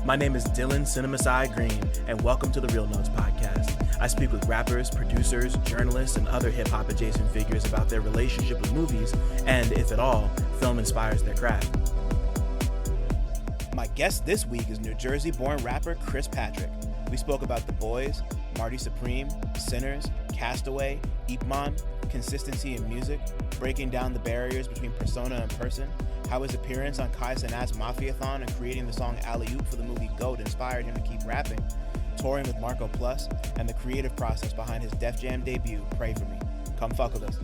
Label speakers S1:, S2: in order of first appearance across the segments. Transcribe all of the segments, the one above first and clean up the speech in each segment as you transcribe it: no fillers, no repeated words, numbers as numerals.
S1: My name is Dylan CineMasai Green, and welcome to the Real Notes podcast. I speak with rappers, producers, journalists, and other hip-hop adjacent figures about their relationship with movies, and, if at all, film inspires their craft. My guest this week is New Jersey-born rapper Chris Patrick. We spoke about The Boys, Marty Supreme, Sinners, Castaway, Ip Man, consistency in music, breaking down the barriers between persona and person, how his appearance on Cenat's Mafiathon and creating the song Alley Oop for the movie GOAT inspired him to keep rapping, touring with Marco Plus, and the creative process behind his Def Jam debut, Pray For Me. Come fuck with us.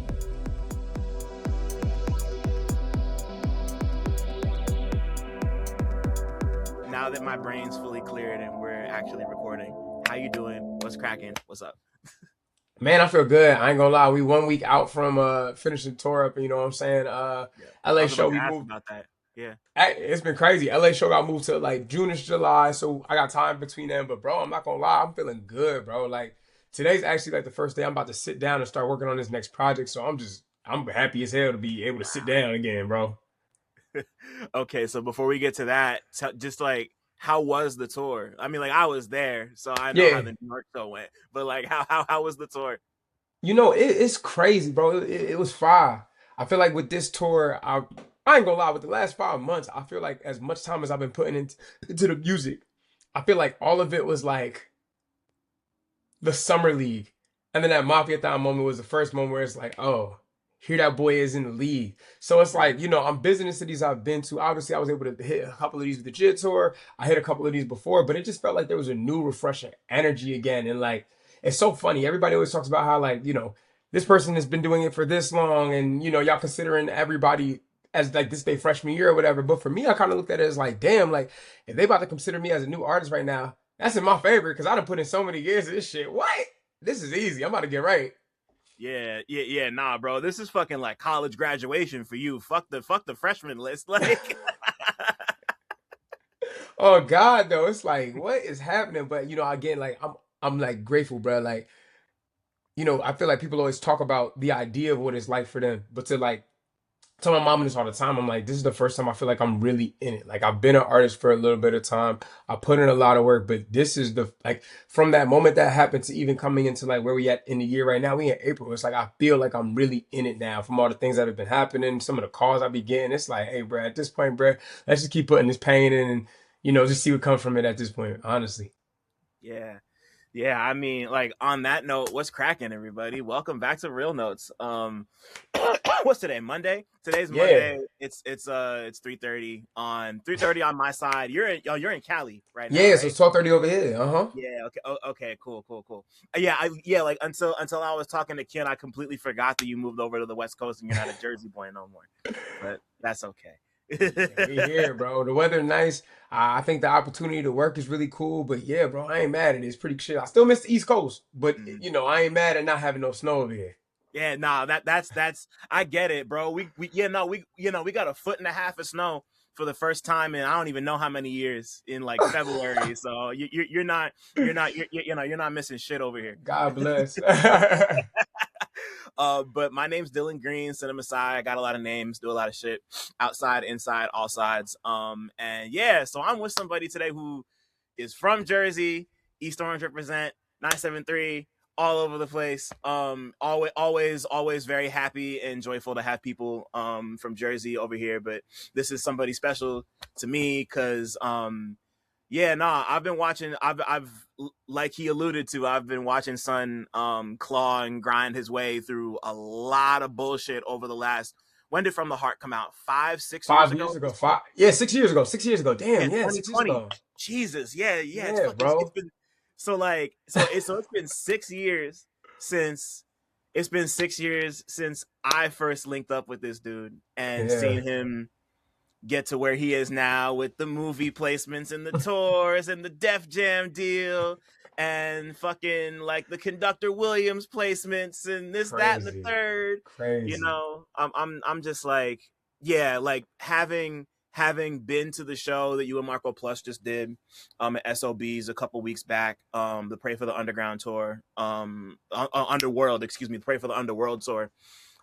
S1: Now that my brain's fully cleared and we're actually recording, how you doing? What's cracking? What's up?
S2: Man, I feel good. I ain't gonna lie. We 1 week out from finishing tour up. You know what I'm saying? LA show we moved.
S1: About that. Yeah.
S2: It's been crazy. LA show got moved to like June-ish, July, so I got time between them. But bro, I'm not gonna lie. I'm feeling good, bro. Like today's actually like the first day I'm about to sit down and start working on this next project. So I'm happy as hell to be able to sit down again, bro.
S1: Okay, so before we get to that, just like, how was the tour? I mean, like, I was there, so I know how the New York show went. But like, how was the tour?
S2: You know, it's crazy, bro. It was fire. I feel like with this tour, I ain't gonna lie. With the last 5 months, I feel like as much time as I've been putting into the music, I feel like all of it was like the summer league, and then that Mafiathon moment was the first moment where it's like, oh, here that boy is in the league. So it's like, you know, I'm busy in the cities I've been to. Obviously, I was able to hit a couple of these with the JIT tour. I hit a couple of these before, but it just felt like there was a new, refreshing energy again. And like, it's so funny. Everybody always talks about how, like, you know, this person has been doing it for this long, and, you know, y'all considering everybody as like this day freshman year or whatever. But for me, I kind of looked at it as like, damn, like, if they about to consider me as a new artist right now, that's in my favor because I done put in so many years of this shit. What? This is easy. I'm about to get right.
S1: Yeah, nah, bro. This is fucking like college graduation for you. Fuck the freshman list. Like,
S2: oh God, though, it's like, what is happening? But you know, again, like I'm like grateful, bro. Like, you know, I feel like people always talk about the idea of what it's like for them, but to like tell my mom this all the time, I'm like, this is the first time I feel like I'm really in it. Like I've been an artist for a little bit of time. I put in a lot of work, but this is the like from that moment that happened to even coming into like where we at in the year right now. We in April. It's like I feel like I'm really in it now from all the things that have been happening, some of the calls I be getting. It's like, hey, bro, at this point, bro, let's just keep putting this pain in and you know, just see what comes from it at this point, honestly.
S1: yeah. Yeah, I mean, like, on that note, what's cracking, everybody? Welcome back to Real Notes. What's today? Monday? Today's Monday. It's 3:30 on my side. You're in Cali right now,
S2: Yeah,
S1: right?
S2: so it's 12:30 over here.
S1: Yeah. Okay. Okay. Cool. Yeah. Like until I was talking to Ken, I completely forgot that you moved over to the West Coast and you're not a Jersey boy no more. But that's okay.
S2: Yeah, we here, bro. The weather nice. I think the opportunity to work is really cool. But yeah, bro, I ain't mad at it. It's pretty chill. I still miss the East Coast, but you know, I ain't mad at not having no snow over here.
S1: Yeah, nah, that's I get it, bro. We got a foot and a half of snow for the first time in I don't even know how many years in like February. So you're not missing shit over here.
S2: God bless.
S1: But my name's Dylan Green, CineMasai. I got a lot of names, do a lot of shit, outside, inside, all sides. And yeah, so I'm with somebody today who is from Jersey, East Orange represent, 973, all over the place. Always very happy and joyful to have people from Jersey over here. But this is somebody special to me because I've been watching. I've like he alluded to. I've been watching Son claw and grind his way through a lot of bullshit over the last. When did From the Heart come out? 5, 6 years ago?
S2: 5 years ago. Yeah, 6 years ago. 6 years ago. Damn, yeah, 6 years
S1: 2020.
S2: ago.
S1: Jesus, yeah.
S2: Yeah, bro.
S1: It's been it's been 6 years since. It's been 6 years since I first linked up with this dude and seen him get to where he is now with the movie placements and the tours and the Def Jam deal and fucking like the Conductor Williams placements and this, that, and the third.
S2: Crazy.
S1: You know, I'm just like, yeah, like having been to the show that you and Marco Plus just did at SOBs a couple weeks back, the Pray for the Underground tour, Underworld, the Pray for the Underworld tour.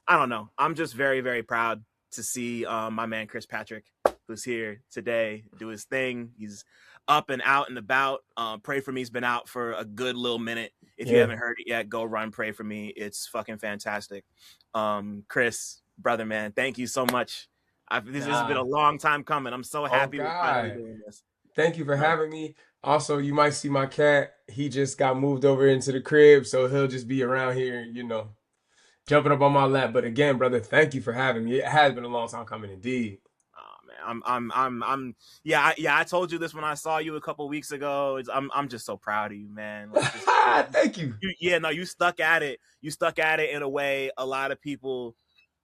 S1: I don't know. I'm just very, very proud to see my man Chris Patrick, was here today, do his thing. He's up and out and about. Pray for me's been out for a good little minute. If you
S2: Yeah.
S1: haven't heard it yet, go run Pray for Me. It's fucking fantastic. Chris, brother, man, thank you so much. This has been a
S2: Nah.
S1: long time coming. I'm so
S2: Oh
S1: happy we're finally
S2: God.
S1: doing this.
S2: Thank you for
S1: No.
S2: having me. Also, you might see my cat. He just got moved over into the crib, so he'll just be around here, jumping up on my lap. But again, brother, thank you for having me. It has been a long time coming indeed.
S1: Oh man, yeah, I told you this when I saw you a couple weeks ago. I'm just so proud of you, man. Like, just
S2: Thank you.
S1: yeah, no, you stuck at it. You stuck at it in a way a lot of people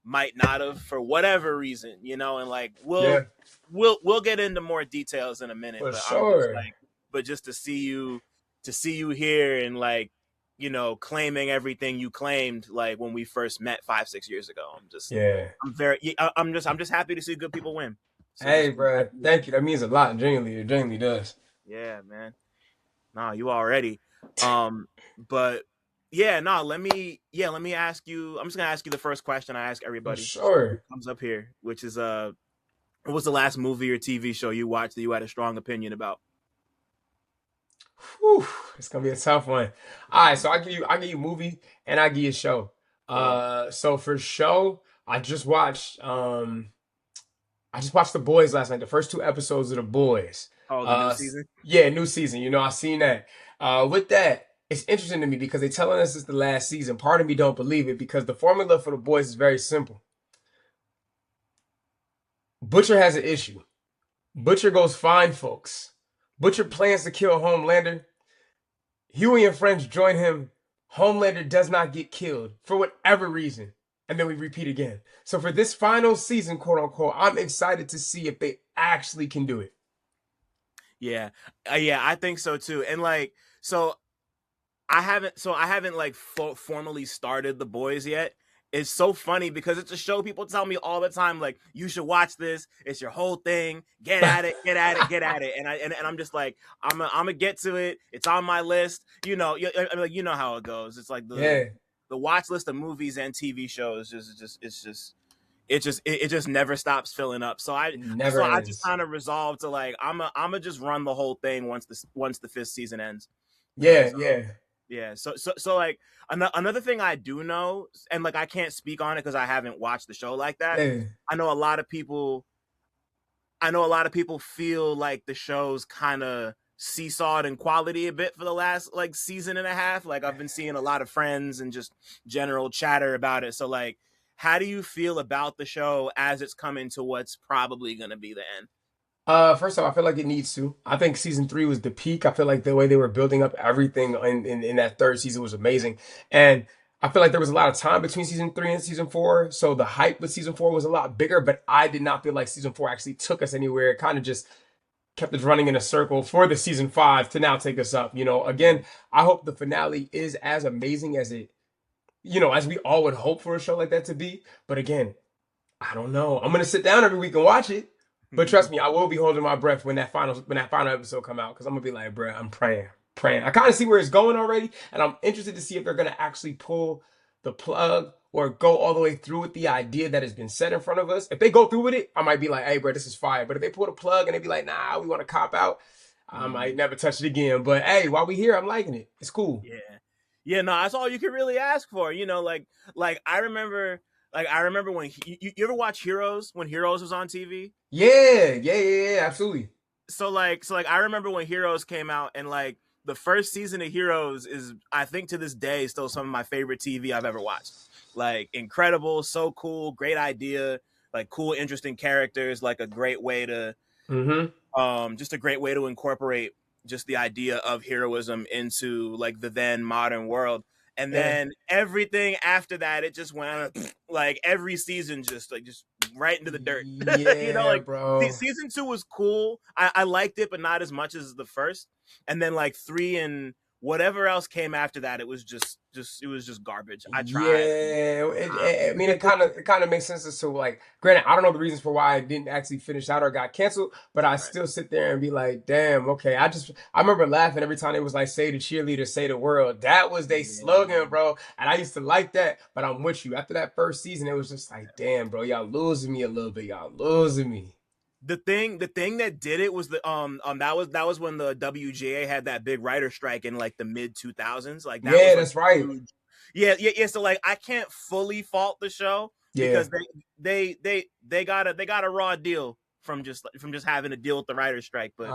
S1: might not have for whatever reason, and like
S2: Yeah,
S1: we'll get into more details in a minute,
S2: for
S1: but I'm just
S2: sure.
S1: like, but just to see you here and like, claiming everything you claimed like when we first met 5-6 years ago.
S2: Yeah.
S1: I'm just happy to see good people win.
S2: Hey,
S1: Super
S2: bro.
S1: happy.
S2: Thank you. That means a lot. Genuinely, it genuinely does.
S1: Yeah, man. Nah, you already. But yeah, no, let me ask you. I'm just gonna ask you the first question I ask
S2: For
S1: everybody who
S2: sure.
S1: comes up here, which is what was the last movie or TV show you watched that you had a strong opinion about?
S2: Whew, it's gonna be a tough one. All right, so I give you movie and I give you show.
S1: Go ahead.
S2: So for show, I just watched The Boys last night, the first two episodes of The Boys.
S1: Oh, the new season.
S2: Yeah, new season. I seen that. With that, it's interesting to me because they telling us it's the last season. Part of me don't believe it because the formula for The Boys is very simple. Butcher has an issue. Butcher goes find folks. Butcher plans to kill Homelander. Huey and friends join him. Homelander does not get killed for whatever reason. And then we repeat again. So for this final season, quote unquote, I'm excited to see if they actually can do it.
S1: Yeah, yeah, I think so too. And like, so I haven't like formally started The Boys yet. It's so funny because it's a show people tell me all the time, like, you should watch this. It's your whole thing. Get at it, get at it, get at it. And I'm just like, I'm gonna get to it. It's on my list. You know how it goes. It's like
S2: Yeah,
S1: the watch list of movies and TV shows it just never stops filling up. So I
S2: it
S1: so
S2: never
S1: I just
S2: ends.
S1: kind of resolved to like I'm gonna just run the whole thing once the fifth season ends
S2: Yeah,
S1: because
S2: yeah.
S1: yeah. So like another thing I do know, and like I can't speak on it because I haven't watched the show like that.
S2: Yeah.
S1: I know a lot of people. I know a lot of people feel like the show's kind of seesawed in quality a bit for the last like season and a half. Like I've been seeing a lot of friends and just general chatter about it. So like, how do you feel about the show as it's coming to what's probably going to be the end?
S2: First off, I feel like it needs to. I think season three was the peak. I feel like the way they were building up everything in that third season was amazing. And I feel like there was a lot of time between season three and season four. So the hype with season four was a lot bigger, but I did not feel like season four actually took us anywhere. It kind of just kept us running in a circle for the season five to now take us up. Again, I hope the finale is as amazing as as we all would hope for a show like that to be. But again, I don't know. I'm gonna sit down every week and watch it. But trust me, I will be holding my breath when that final episode come out because I'm gonna be like, bro, I'm praying, praying. I kind of see where it's going already, and I'm interested to see if they're gonna actually pull the plug or go all the way through with the idea that has been set in front of us. If they go through with it, I might be like, hey, bro, this is fire. But if they pull the plug and they be like, nah, we want to cop out, I might never touch it again. But hey, while we here, I'm liking it. It's cool.
S1: Yeah. Yeah, no, that's all you can really ask for. Like I remember when you ever watch Heroes when Heroes was on TV?
S2: Yeah, yeah, yeah, yeah, absolutely.
S1: So like I remember when Heroes came out and like the first season of Heroes is I think to this day still some of my favorite TV I've ever watched. Like incredible, so cool, great idea, like cool, interesting characters, like a great way to
S2: Mm-hmm.
S1: just a great way to incorporate just the idea of heroism into like the then modern world. And
S2: Yeah.
S1: then everything after that, it just went like every season, just right into the dirt.
S2: Yeah,
S1: Like
S2: bro.
S1: season two was cool. I liked it, but not as much as the first. And then like three and whatever else came after that, it was just garbage. I tried.
S2: Yeah, I mean, it kind of makes sense as to like, granted, I don't know the reasons for why it didn't actually finish out or got canceled, but I
S1: Right.
S2: still sit there and be like, damn, okay. I remember laughing every time it was like, say the cheerleader, say the world. That was their slogan,
S1: Yeah.
S2: bro. And I used to like that, but I'm with you. After that first season, it was just like, damn, bro, y'all losing me a little bit. Y'all losing me.
S1: the thing that did it was that was when the WGA had that big writer strike in like the mid 2000s. Like that
S2: Yeah,
S1: was like
S2: that's right.
S1: huge. Yeah. So like I can't fully fault the show
S2: Yeah.
S1: because they got a raw deal from just having to deal with the writer strike. But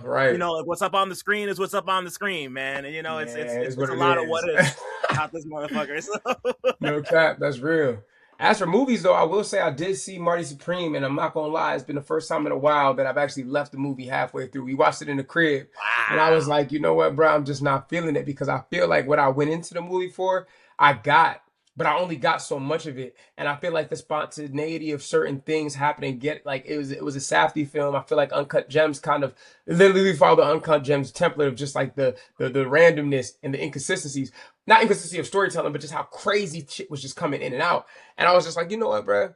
S2: Right.
S1: like what's up on the screen is what's up on the screen, man. And it's it's
S2: Yeah,
S1: it's,
S2: it's what
S1: it's a
S2: it
S1: lot of what
S2: is.
S1: ifs about this motherfucker. So.
S2: No cap, that's real. As for movies, though, I will say I did see Marty Supreme, and I'm not gonna lie, it's been the first time in a while that I've actually left the movie halfway through. We watched it in the crib, and I was
S1: Wow.
S2: like, you know what, bro, I'm just not feeling it because I feel like what I went into the movie for, I got, but I only got so much of it, and I feel like the spontaneity of certain things happening, get like it was a Safdie film. I feel like Uncut Gems kind of literally follow the Uncut Gems template of just like the randomness and the inconsistencies, not inconsistency of storytelling, but just how crazy shit was just coming in and out. And I was just like, you know what, bro?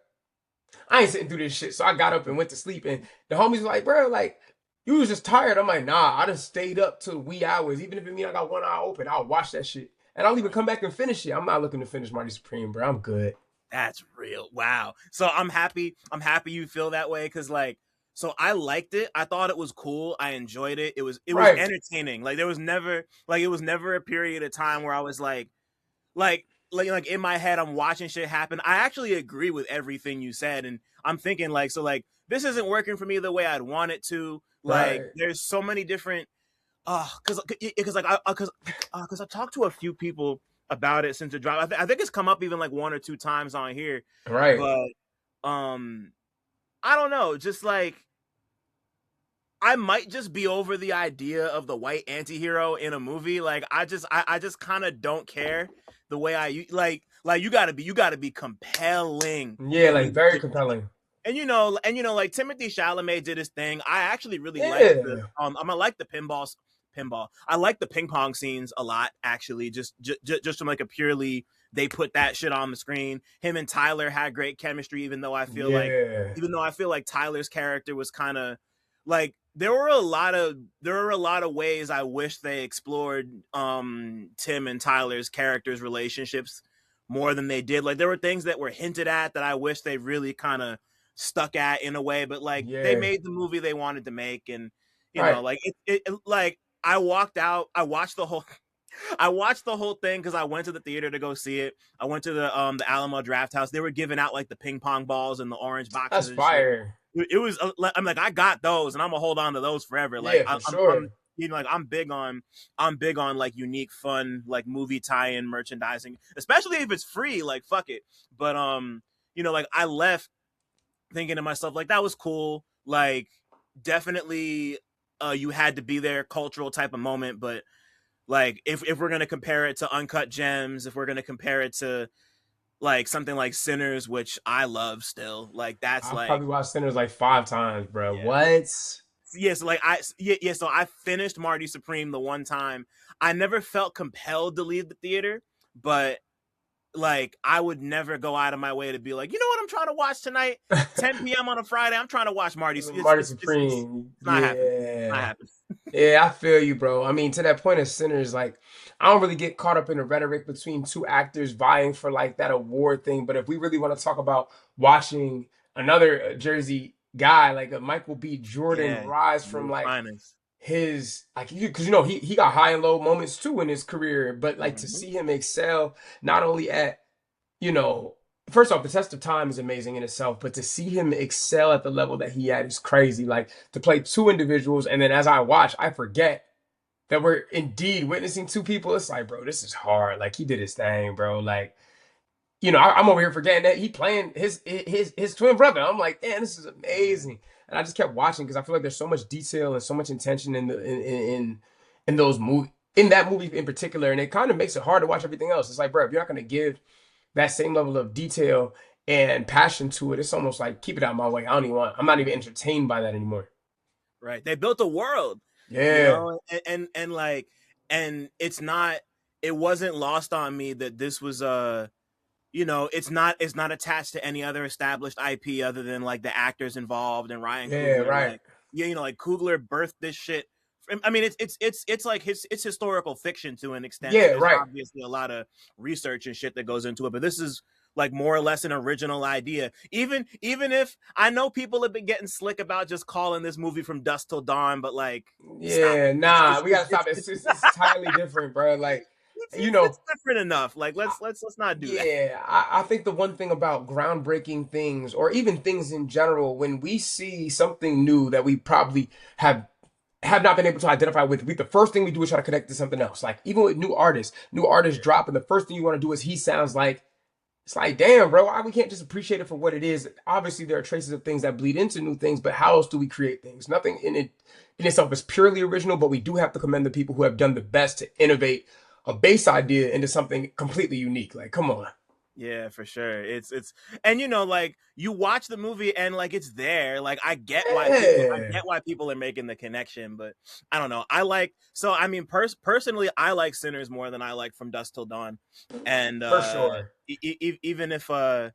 S2: I ain't sitting through this shit. So I got up and went to sleep. And the homies were like, bro, like, you was just tired. I'm like, nah, I just stayed up till wee hours. Even if it mean I got one eye open, I'll watch that shit. And I'll even come back and finish it. I'm not looking to finish Marty Supreme, bro. I'm good.
S1: That's real. Wow. So I'm happy. I'm happy you feel that way because so I liked it. I thought it was cool. I enjoyed it. It was
S2: Right.
S1: entertaining. Like there was never it was never a period of time where I was like in my head I'm watching shit happen. I actually agree with everything you said, and I'm thinking like this isn't working for me the way I'd want it to. Like
S2: Right.
S1: there's so many different because like because I talked to a few people about it since it dropped. I think it's come up even like one or two times on here,
S2: Right.
S1: but um, I don't know. Just like I might just be over the idea of the white antihero in a movie. Like I just kind of don't care the way like you gotta be compelling
S2: Yeah,
S1: for
S2: like
S1: me
S2: very
S1: to
S2: compelling.
S1: like Timothy Chalamet did his thing. I actually really like the
S2: Yeah.
S1: I'm gonna like the pinball. I like the ping pong scenes a lot actually. Just from like a purely they put that shit on the screen. Him and Tyler had great chemistry,
S2: Yeah.
S1: even though I feel like Tyler's character was kind of like there were a lot of ways I wish they explored Tim and Tyler's characters relationships more than they did. Like there were things that were hinted at that I wish they really kind of stuck at in a way, but like they
S2: Yeah.
S1: made the movie they wanted to make, and
S2: Right.
S1: like like I walked out, I watched the whole thing because I went to the theater to go see it. I went to the Alamo Draft House. They were giving out like the ping pong balls and the orange boxes
S2: That's
S1: and shit.
S2: fire.
S1: It was I'm like I got those and I'm gonna hold on to those forever. Like
S2: Yeah, for
S1: I'm
S2: sure.
S1: like I'm big on like unique fun like movie tie-in merchandising, especially if it's free. Like fuck it. But like I left thinking to myself like that was cool. Like definitely you had to be there, cultural type of moment. But like if we're gonna compare it to Uncut Gems, if we're gonna compare it to like something like Sinners, which I love still, like that's
S2: I've
S1: like
S2: probably watched Sinners like 5 times, bro.
S1: yeah.
S2: What?
S1: Yeah, so like so I finished Marty Supreme the one time. I never felt compelled to leave the theater, but like I would never go out of my way to be like, you know what I'm trying to watch tonight, 10 p.m. on a Friday. I'm trying to watch Marty.
S2: Marty Supreme.
S1: It's not happening. It's not
S2: Yeah.
S1: happening.
S2: Yeah, I feel you, bro. I mean, to that point of Sinners, like, I don't really get caught up in the rhetoric between two actors vying for like that award thing. But if we really want to talk about watching another Jersey guy, like a Michael B. Jordan
S1: Yeah,
S2: rise from
S1: the
S2: like
S1: finest.
S2: his like because he got high and low moments too in his career, but like to
S1: Mhm.
S2: see him excel not only at you know, first off, the test of time is amazing in itself, but to see him excel at the level that he at is crazy. Like to play two individuals, and then as I watch, I forget that we're indeed witnessing two people. It's like, bro, this is hard. Like he did his thing, bro. Like, I'm over here forgetting that he playing his twin brother. I'm like, man, this is amazing. And I just kept watching because I feel like there's so much detail and so much intention in those movie in that movie in particular, and it kind of makes it hard to watch everything else. It's like, bro, if you're not gonna give that same level of detail and passion to it, it's almost like keep it out of my way. I'm not even entertained by that anymore.
S1: Right. They built a world,
S2: Yeah,
S1: and like, and it wasn't lost on me that this was it's not attached to any other established IP other than like the actors involved and Ryan
S2: yeah,
S1: Coogler.
S2: right.
S1: Like, yeah, like Coogler birthed this shit. I mean, it's like it's historical fiction to an extent, so
S2: Yeah,
S1: there's
S2: right.
S1: obviously a lot of research and shit that goes into it. But this is like more or less an original idea. Even if I know people have been getting slick about just calling this movie From Dusk Till Dawn, but like, stop
S2: Yeah,
S1: it.
S2: nah, we gotta stop. It's entirely different, bro. Like, you know,
S1: It's different enough. Like, let's not do that.
S2: yeah, I think the one thing about groundbreaking things, or even things in general, when we see something new that we probably have not been able to identify with, the first thing we do is try to connect to something else. Like even with new artists drop, and the first thing you want to do is he sounds like. It's like, damn, bro, why we can't just appreciate it for what it is? Obviously, there are traces of things that bleed into new things, but how else do we create things? Nothing in itself is purely original, but we do have to commend the people who have done the best to innovate a base idea into something completely unique. Like, come on.
S1: Yeah, for sure. It's and you know, like you watch the movie and like it's there. Like I
S2: Yeah,
S1: get why people are making the connection, but I don't know. I mean personally I like Sinners more than I like From Dusk Till Dawn. And
S2: for sure.
S1: even if I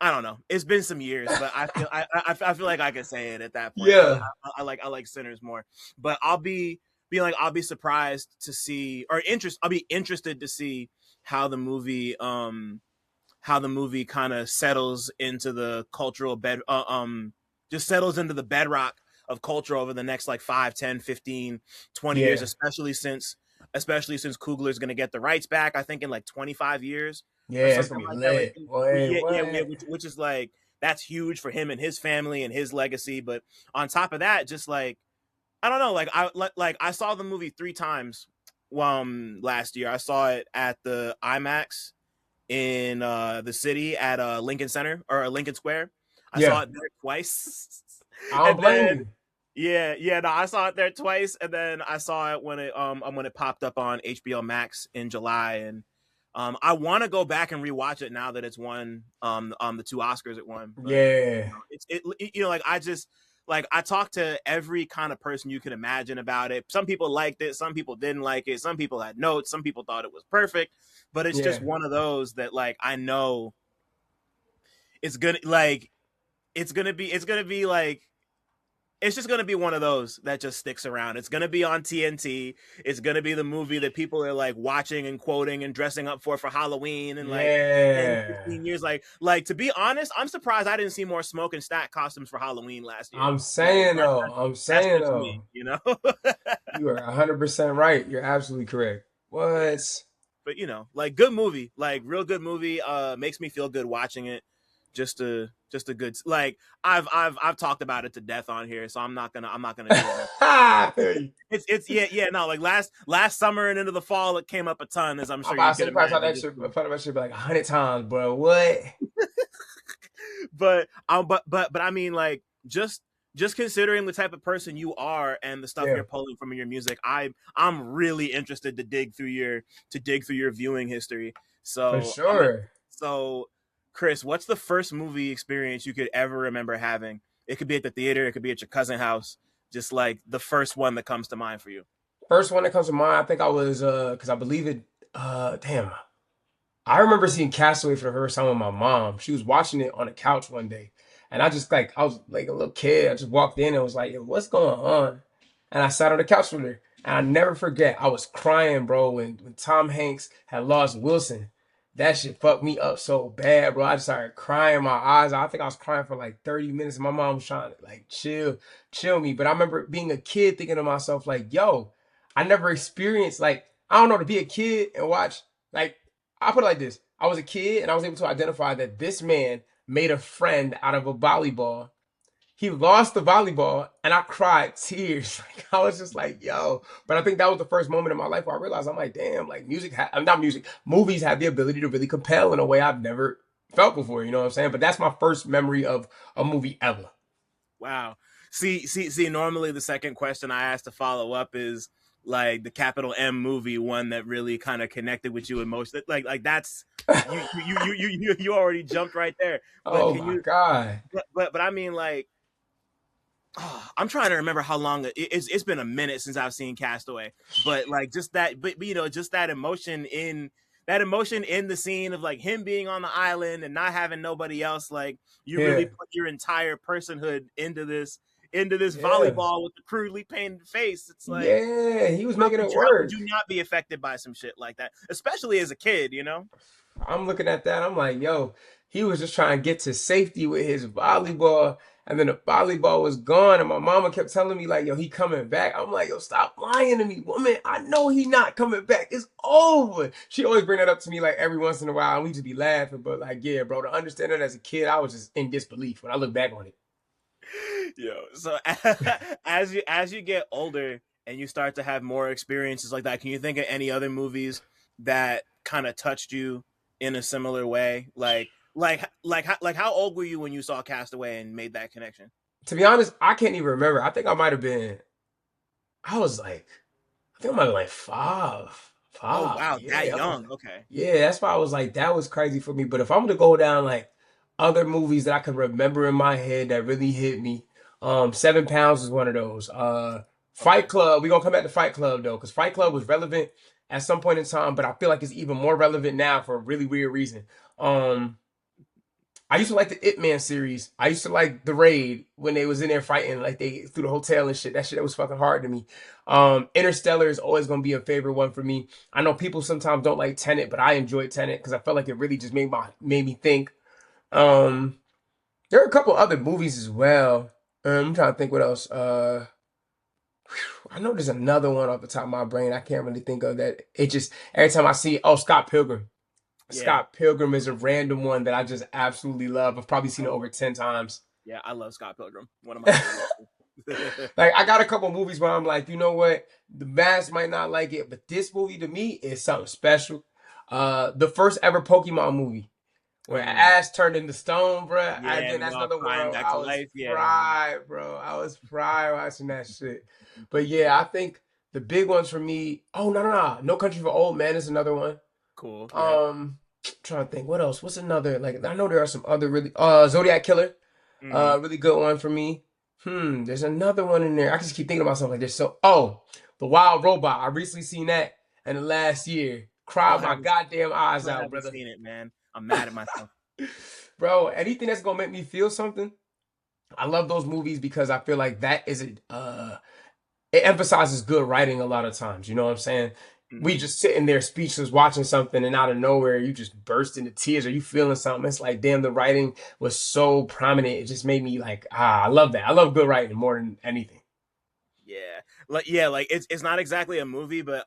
S1: don't know. It's been some years, but I feel like I could say it at that point.
S2: Yeah,
S1: I like Sinners more, but I'll be surprised to see or interest. I'll be interested to see how the movie kind of settles into the cultural just settles into the bedrock of culture over the next like 5, 10, 15, 20 years,
S2: yeah,
S1: especially since Coogler's going to get the rights back, I think in like 25 years or
S2: yeah. It's
S1: something
S2: gonna be
S1: like that. Like,
S2: lit. Boy, what?
S1: which is like, that's huge for him and his family and his legacy. But on top of that, just like, I don't know, like I saw the movie 3 times last year. I saw it at the IMAX in the city at Lincoln Center or Lincoln Square. I
S2: Yeah,
S1: saw it there twice.
S2: I don't
S1: And
S2: blame
S1: then
S2: you.
S1: yeah, no, I saw it there twice, and then I saw it when it popped up on HBO Max in July, and I want to go back and rewatch it now that it's won the 2 Oscars it won. But
S2: Yeah,
S1: you know, like I just like I talked to every kind of person you can imagine about it. Some people liked it, some people didn't like it, some people had notes, some people thought it was perfect, but it's
S2: yeah.
S1: just one of those that like I know it's gonna like it's gonna be like it's just going to be one of those that just sticks around. It's going to be on TNT. It's going to be the movie that people are like watching and quoting and dressing up for Halloween and like 10,
S2: Yeah.
S1: 15 years. Like to be honest, I'm surprised I didn't see more smoke and stack costumes for Halloween last year.
S2: I'm
S1: But
S2: saying though, I'm
S1: that's
S2: saying
S1: just me,
S2: though,
S1: you know?
S2: you are 100% right. You're absolutely correct.
S1: Yeah.
S2: What?
S1: But you know, like good movie, like real good movie. Makes me feel good watching it. Just a good like I've talked about it to death on here, so I'm not gonna do it.
S2: I feel you.
S1: It's yeah no, like last summer and into the fall it came up a ton, as I'm
S2: I'm
S1: sure
S2: about
S1: you
S2: to say
S1: can
S2: you probably saw
S1: imagine.
S2: that shit, I probably that shit like 100 times, bro. What?
S1: But I mean like just considering the type of person you are and the stuff
S2: Yeah,
S1: you're pulling from your music, I'm really interested to dig through your viewing history.
S2: for
S1: So
S2: sure.
S1: so Chris, what's the first movie experience you could ever remember having? It could be at the theater, it could be at your cousin's house, just like the first one that comes to mind for you.
S2: First one that comes to mind, I think I was because I believe it. Damn, I remember seeing Castaway for the first time with my mom. She was watching it on the couch one day, and I just like I was like a little kid. I just walked in and was like, "Yo, what's going on?" And I sat on the couch with her, and I never forget. I was crying, bro, when Tom Hanks had lost Wilson. That shit fucked me up so bad, bro. I just started crying my eyes out. I think I was crying for like 30 minutes. And my mom was trying to like chill me. But I remember being a kid thinking to myself, like, yo, I never experienced like I don't know to be a kid and watch like I'll put it like this. I was a kid and I was able to identify that this man made a friend out of a volleyball. He lost the volleyball and I cried tears. Like I was just like, yo. But I think that was the first moment in my life where I realized I'm like, damn, like not music, movies have the ability to really compel in a way I've never felt before. You know what I'm saying? But that's my first memory of a movie ever.
S1: Wow. See. Normally, the second question I ask to follow up is like the capital M movie, one that really kind of connected with you emotionally. Like that's you already jumped right there. But
S2: Oh
S1: can
S2: my
S1: you?
S2: God.
S1: But I mean, like, I'm trying to remember how long it's been a minute since I've seen Castaway. But like just that, but you know, just that emotion in the scene of like him being on the island and not having nobody else. Like you really
S2: Yeah.
S1: put your entire personhood into this
S2: Yeah.
S1: volleyball with the crudely painted face. It's like
S2: Yeah. He was
S1: how
S2: making it
S1: how could
S2: work.
S1: you not be affected by some shit like that, especially as a kid, you know?
S2: I'm looking at that. I'm like, yo, he was just trying to get to safety with his volleyball. And then the volleyball was gone. And my mama kept telling me, like, yo, he coming back. I'm like, yo, stop lying to me, woman. I know he not coming back. It's over. She always bring that up to me like every once in a while. And we just be laughing. But like, yeah, bro, to understand it as a kid, I was just in disbelief when I look back on it.
S1: Yo, so as you get older and you start to have more experiences like that, can you think of any other movies that kind of touched you in a similar way? Like how old were you when you saw Castaway and made that connection?
S2: To be honest, I can't even remember. I think I might have been, I was like, I think I might have been like five.
S1: Oh
S2: Five.
S1: wow, that
S2: Yeah.
S1: young. Okay.
S2: Yeah, that's why I was like, that was crazy for me. But if I'm to go down like other movies that I could remember in my head that really hit me, 7 Pounds is one of those. Fight
S1: Okay.
S2: Club, we gonna come back to Fight Club though, because Fight Club was relevant at some point in time, but I feel like it's even more relevant now for a really weird reason. Um, I used to like the Ip Man series. I used to like the Raid when they was in there fighting like they through the hotel and shit. That shit that was fucking hard to me. Interstellar is always gonna be a favorite one for me. I know people sometimes don't like Tenet, but I enjoyed Tenet because I felt like it really just made me think. Um, there are a couple other movies as well. I'm trying to think what else. I know there's another one off the top of my brain. I can't really think of that. It just every time I see, oh, Scott Pilgrim.
S1: Yeah.
S2: Scott Pilgrim is a random one that I just absolutely love. I've probably seen it over 10 times.
S1: Yeah, I love Scott Pilgrim. One of my favorites.
S2: Like I got a couple movies where I'm like, you know what? The mass might not like it, but this movie to me is something special. The first ever Pokemon movie where
S1: Mm,
S2: Ash turned into stone, bro.
S1: yeah,
S2: Again,
S1: and we
S2: that's
S1: all
S2: another
S1: crying
S2: world.
S1: back
S2: I
S1: to
S2: was
S1: life. Yeah.
S2: fried, bro. I was fried watching that shit. But yeah, I think the big ones for me. Oh no, No Country for Old Men is another one.
S1: Cool. Yeah.
S2: Trying to think what else. What's another? Like I know there are some other really Zodiac Killer,
S1: Hmm.
S2: really good one for me. There's another one in there. I just keep thinking about something like this. So The Wild Robot. I recently seen that in the last year.
S1: Still
S2: Cried my
S1: haven't
S2: goddamn eyes
S1: still
S2: out,
S1: haven't
S2: brother.
S1: seen it, man. I'm mad at myself.
S2: Bro, anything that's gonna make me feel something. I love those movies because I feel like that is it emphasizes good writing a lot of times. You know what I'm saying? We
S1: Hmm.
S2: just sitting there speechless watching something and out of nowhere you just burst into tears or you feeling something. It's like, damn, the writing was so prominent. It just made me like, I love that. I love good writing more than anything.
S1: Yeah, like it's not exactly a movie, but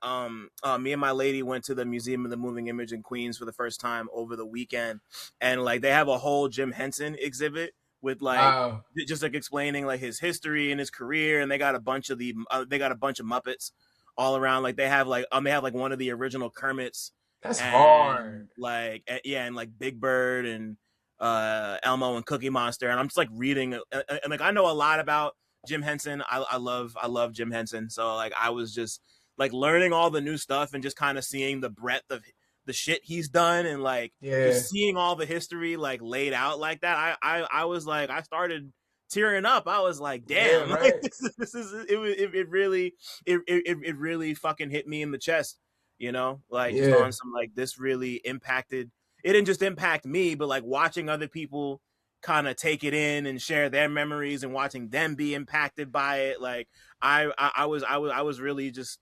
S1: me and my lady went to the Museum of the Moving Image in Queens for the first time over the weekend, and like they have a whole Jim Henson exhibit with like
S2: Wow.
S1: just like explaining like his history and his career, and they got a bunch of Muppets all around. Like they have like one of the original Kermits,
S2: That's
S1: and
S2: hard.
S1: like yeah, and like Big Bird and Elmo and Cookie Monster, and I'm just like reading, and like I know a lot about Jim Henson. I love Jim Henson. So like I was just like learning all the new stuff and just kind of seeing the breadth of the shit he's done and like
S2: Yeah.
S1: just seeing all the history like laid out like that. I was like I started tearing up. I was like,
S2: Yeah,
S1: damn, like
S2: right.
S1: this is it really it really fucking hit me in the chest, like just
S2: Yeah.
S1: on some like this really impacted. It didn't just impact me, but like watching other people kind of take it in and share their memories and watching them be impacted by it. Like I was really just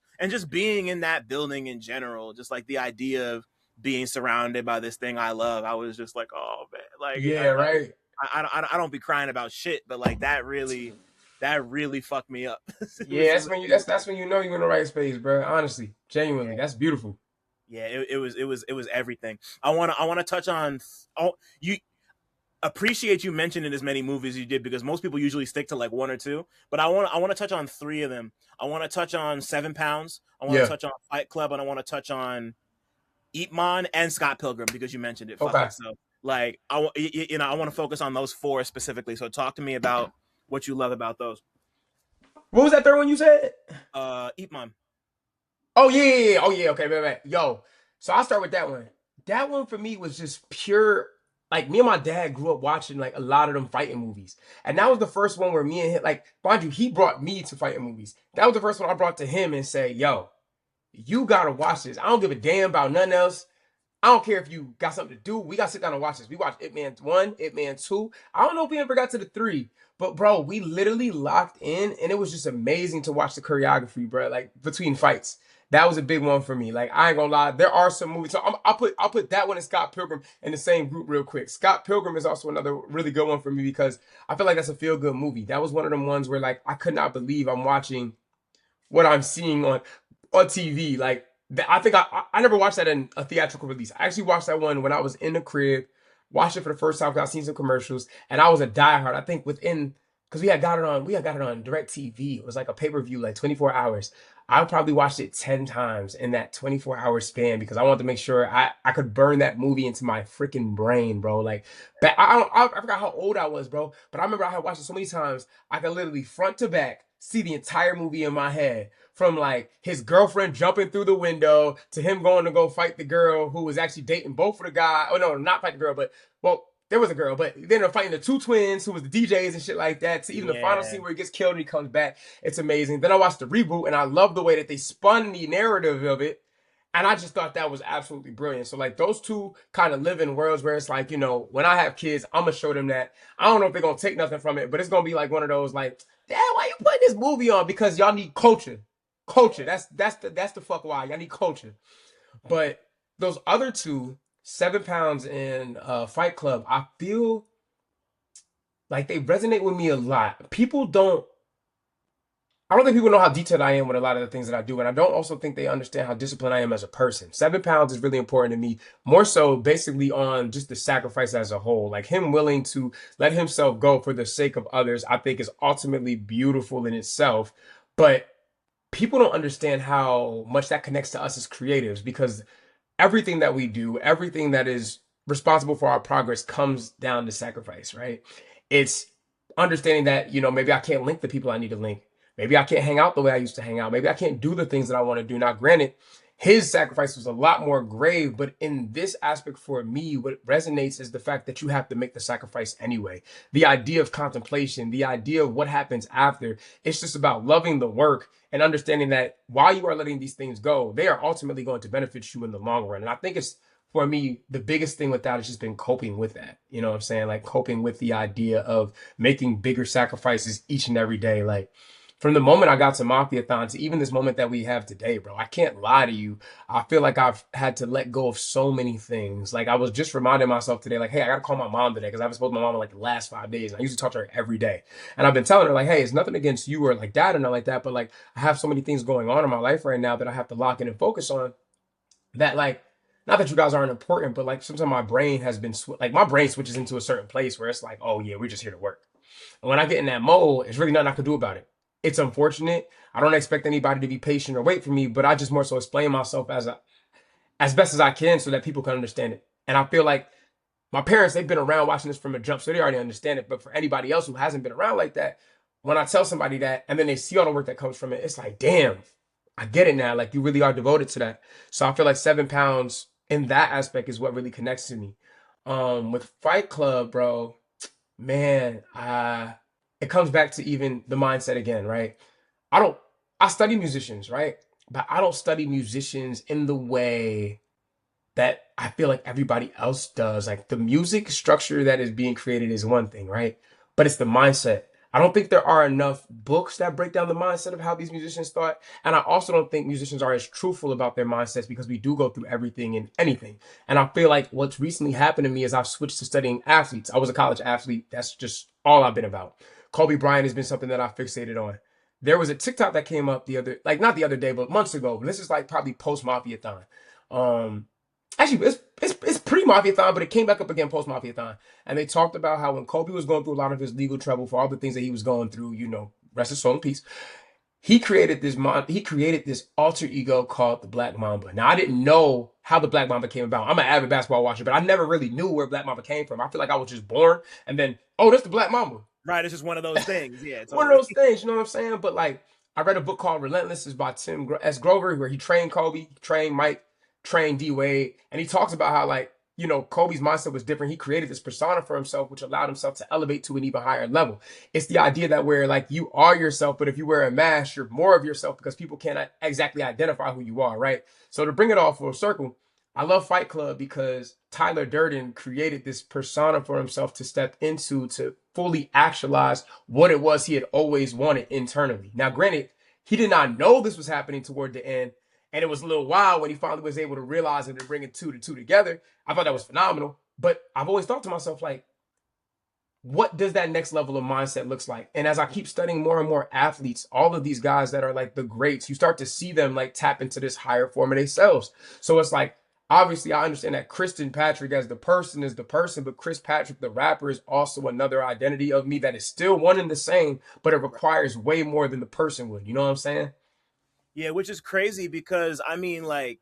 S1: being in that building in general, just like the idea of being surrounded by this thing I love. I was just like, oh man, like
S2: Yeah, right.
S1: I don't be crying about shit, but like that really fucked me up. it
S2: Yeah,
S1: was, it
S2: that's
S1: was,
S2: when you
S1: it was
S2: that's when you know you're in the right space, bro. Honestly, genuinely,
S1: yeah.
S2: that's beautiful.
S1: Yeah, it was everything. I want to touch on. Oh, you appreciate you mentioning as many movies you did because most people usually stick to like one or two. But I want to touch on three of them. I want to touch on 7 Pounds. I want to
S2: Yeah.
S1: touch on Fight Club, and I want to touch on Eat Man and Scott Pilgrim because you mentioned it. Fuck
S2: Okay.
S1: it. So like I want to focus on those four specifically. So talk to me about what you love about those.
S2: What was that third one you said?
S1: Eat Man.
S2: Oh yeah. Oh yeah. Okay, right. Yo, so I'll start with that one. That one for me was just pure. Like me and my dad grew up watching like a lot of them fighting movies, and that was the first one where me and him, like, mind you, he brought me to fighting movies. That was the first one I brought to him and say, "Yo, you gotta watch this. I don't give a damn about nothing else. I don't care if you got something to do. We gotta sit down and watch this. We watched Ip Man 1, Ip Man 2. I don't know if we ever got to the 3, but bro, we literally locked in and it was just amazing to watch the choreography, bro, like between fights. That was a big one for me. Like, I ain't gonna lie, there are some movies. So I'll put that one and Scott Pilgrim in the same group real quick. Scott Pilgrim is also another really good one for me because I feel like that's a feel good movie. That was one of them ones where like I could not believe I'm watching what I'm seeing on TV. Like I think I never watched that in a theatrical release. I actually watched that one when I was in the crib, watched it for the first time because I seen some commercials, and I was a diehard. I think within because we had got it on Direct TV. It was like a pay-per-view, like 24 hours. I probably watched it 10 times in that 24-hour span because I wanted to make sure I could burn that movie into my freaking brain, bro. Like, I forgot how old I was, bro. But I remember I had watched it so many times I could literally front to back see the entire movie in my head. From like his girlfriend jumping through the window to him going to go fight the girl who was actually dating both of the guy. Oh no, not fight the girl, but well, there was a girl, but then they're fighting the two twins who was the DJs and shit like that. To even the final
S1: Yeah.
S2: scene where he gets killed and he comes back, it's amazing. Then I watched the reboot and I love the way that they spun the narrative of it. And I just thought that was absolutely brilliant. So like those two kind of live in worlds where it's like, when I have kids, I'm gonna show them that. I don't know if they're gonna take nothing from it, but it's gonna be like one of those like, Dad, why you putting this movie on? Because y'all need culture. Culture. That's the fuck why. Y'all need culture. But those other two, 7 Pounds and Fight Club, I feel like they resonate with me a lot. I don't think people know how detailed I am with a lot of the things that I do, and I don't also think they understand how disciplined I am as a person. 7 Pounds is really important to me, more so basically on just the sacrifice as a whole. Like him willing to let himself go for the sake of others, I think is ultimately beautiful in itself. But people don't understand how much that connects to us as creatives because everything that we do, everything that is responsible for our progress comes down to sacrifice, right? It's understanding that, maybe I can't link the people I need to link. Maybe I can't hang out the way I used to hang out. Maybe I can't do the things that I want to do. Now, granted, his sacrifice was a lot more grave, but in this aspect for me, what resonates is the fact that you have to make the sacrifice anyway. The idea of contemplation, the idea of what happens after, it's just about loving the work and understanding that while you are letting these things go, they are ultimately going to benefit you in the long run. And I think it's for me, the biggest thing with that has just been coping with that. You know what I'm saying? Like coping with the idea of making bigger sacrifices each and every day. Like from the moment I got to Mafiathon to even this moment that we have today, bro, I can't lie to you. I feel like I've had to let go of so many things. Like I was just reminding myself today, like, hey, I got to call my mom today because I haven't spoken to my mom in like the last 5 days. And I used to talk to her every day. And I've been telling her, like, hey, it's nothing against you or like dad or nothing like that. But like, I have so many things going on in my life right now that I have to lock in and focus on that, like, not that you guys aren't important, but like sometimes my brain has been, like, my brain switches into a certain place where it's like, oh, yeah, we're just here to work. And when I get in that mode, it's really nothing I can do about it. It's unfortunate. I don't expect anybody to be patient or wait for me, but I just more so explain myself as best as I can so that people can understand it. And I feel like my parents, they've been around watching this from a jump, so they already understand it. But for anybody else who hasn't been around like that, when I tell somebody that and then they see all the work that comes from it, it's like, damn, I get it now. Like you really are devoted to that. So I feel like 7 Pounds in that aspect is what really connects to me. With Fight Club, bro, man, it comes back to even the mindset again, right? I don't I study musicians, right? But I don't study musicians in the way that I feel like everybody else does. Like the music structure that is being created is one thing, right? But it's the mindset. I don't think there are enough books that break down the mindset of how these musicians thought. And I also don't think musicians are as truthful about their mindsets because we do go through everything and anything. And I feel like what's recently happened to me is I've switched to studying athletes. I was a college athlete. That's just all I've been about. Kobe Bryant has been something that I fixated on. There was a TikTok that came up the other, like not the other day, but months ago. But this is like probably post Mafiathon. Um, Actually, it's pre Mafiathon, but it came back up again post Mafiathon, and they talked about how when Kobe was going through a lot of his legal trouble for all the things that he was going through, rest his soul in peace. He created this alter ego called the Black Mamba. Now I didn't know how the Black Mamba came about. I'm an avid basketball watcher, but I never really knew where Black Mamba came from. I feel like I was just born, and then that's the Black Mamba.
S1: Right, it's just one of those things. Yeah,
S2: One of
S1: totally.
S2: those things, you know what I'm saying? But like, I read a book called Relentless. It's by Tim S. Grover, where he trained Kobe, trained Mike, trained D Wade, and he talks about how like Kobe's mindset was different. He created this persona for himself, which allowed himself to elevate to an even higher level. It's the idea that where like you are yourself, but if you wear a mask, you're more of yourself because people can't exactly identify who you are, right? So to bring it all full circle, I love Fight Club because Tyler Durden created this persona for himself to step into to fully actualize what it was he had always wanted internally. Now, granted, he did not know this was happening toward the end. And it was a little wild when he finally was able to realize it and bring it two to two together. I thought that was phenomenal. But I've always thought to myself, like, what does that next level of mindset looks like? And as I keep studying more and more athletes, all of these guys that are like the greats, you start to see them like tap into this higher form of themselves. So it's like, obviously I understand that Kristen Patrick as the person is the person, but Chris Patrick the rapper is also another identity of me that is still one and the same, but it requires way more than the person would. You know what I'm saying?
S1: Yeah, which is crazy because I mean, like,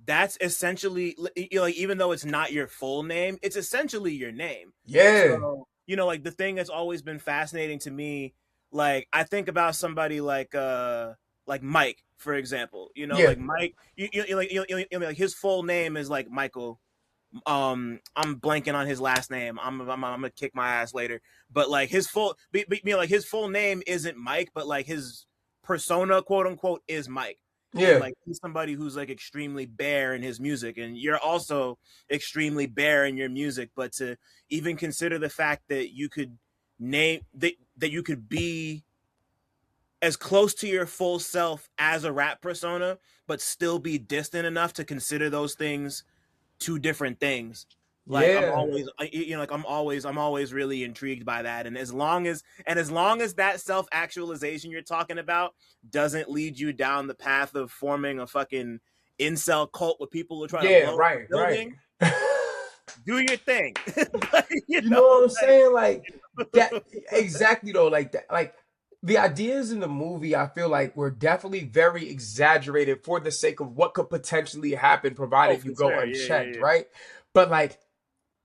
S1: that's essentially, like, even though it's not your full name, it's essentially your name.
S2: Yeah.
S1: So, like, the thing that's always been fascinating to me, like, I think about somebody like Mike, for example.
S2: Yeah.
S1: Like Mike, like his full name is like Michael. I'm blanking on his last name. I'm gonna kick my ass later. But like like his full name isn't Mike, but like his persona, quote unquote, is Mike. And
S2: Yeah.
S1: like he's somebody who's like extremely bare in his music, and you're also extremely bare in your music. But to even consider the fact that you could that you could be as close to your full self as a rap persona, but still be distant enough to consider those things two different things. Like I'm
S2: Yeah.
S1: always, like I'm always really intrigued by that. And as long as that self actualization you're talking about doesn't lead you down the path of forming a fucking incel cult with people who try to
S2: Yeah.
S1: blow up the
S2: Right. Right.
S1: building, do your thing. Like,
S2: You know what I'm
S1: like,
S2: saying? Like that exactly though. Like that. Like the ideas in the movie, I feel like were definitely very exaggerated for the sake of what could potentially happen,
S1: oh,
S2: provided you
S1: for
S2: go
S1: sure, yeah,
S2: unchecked,
S1: yeah, yeah.
S2: right? But like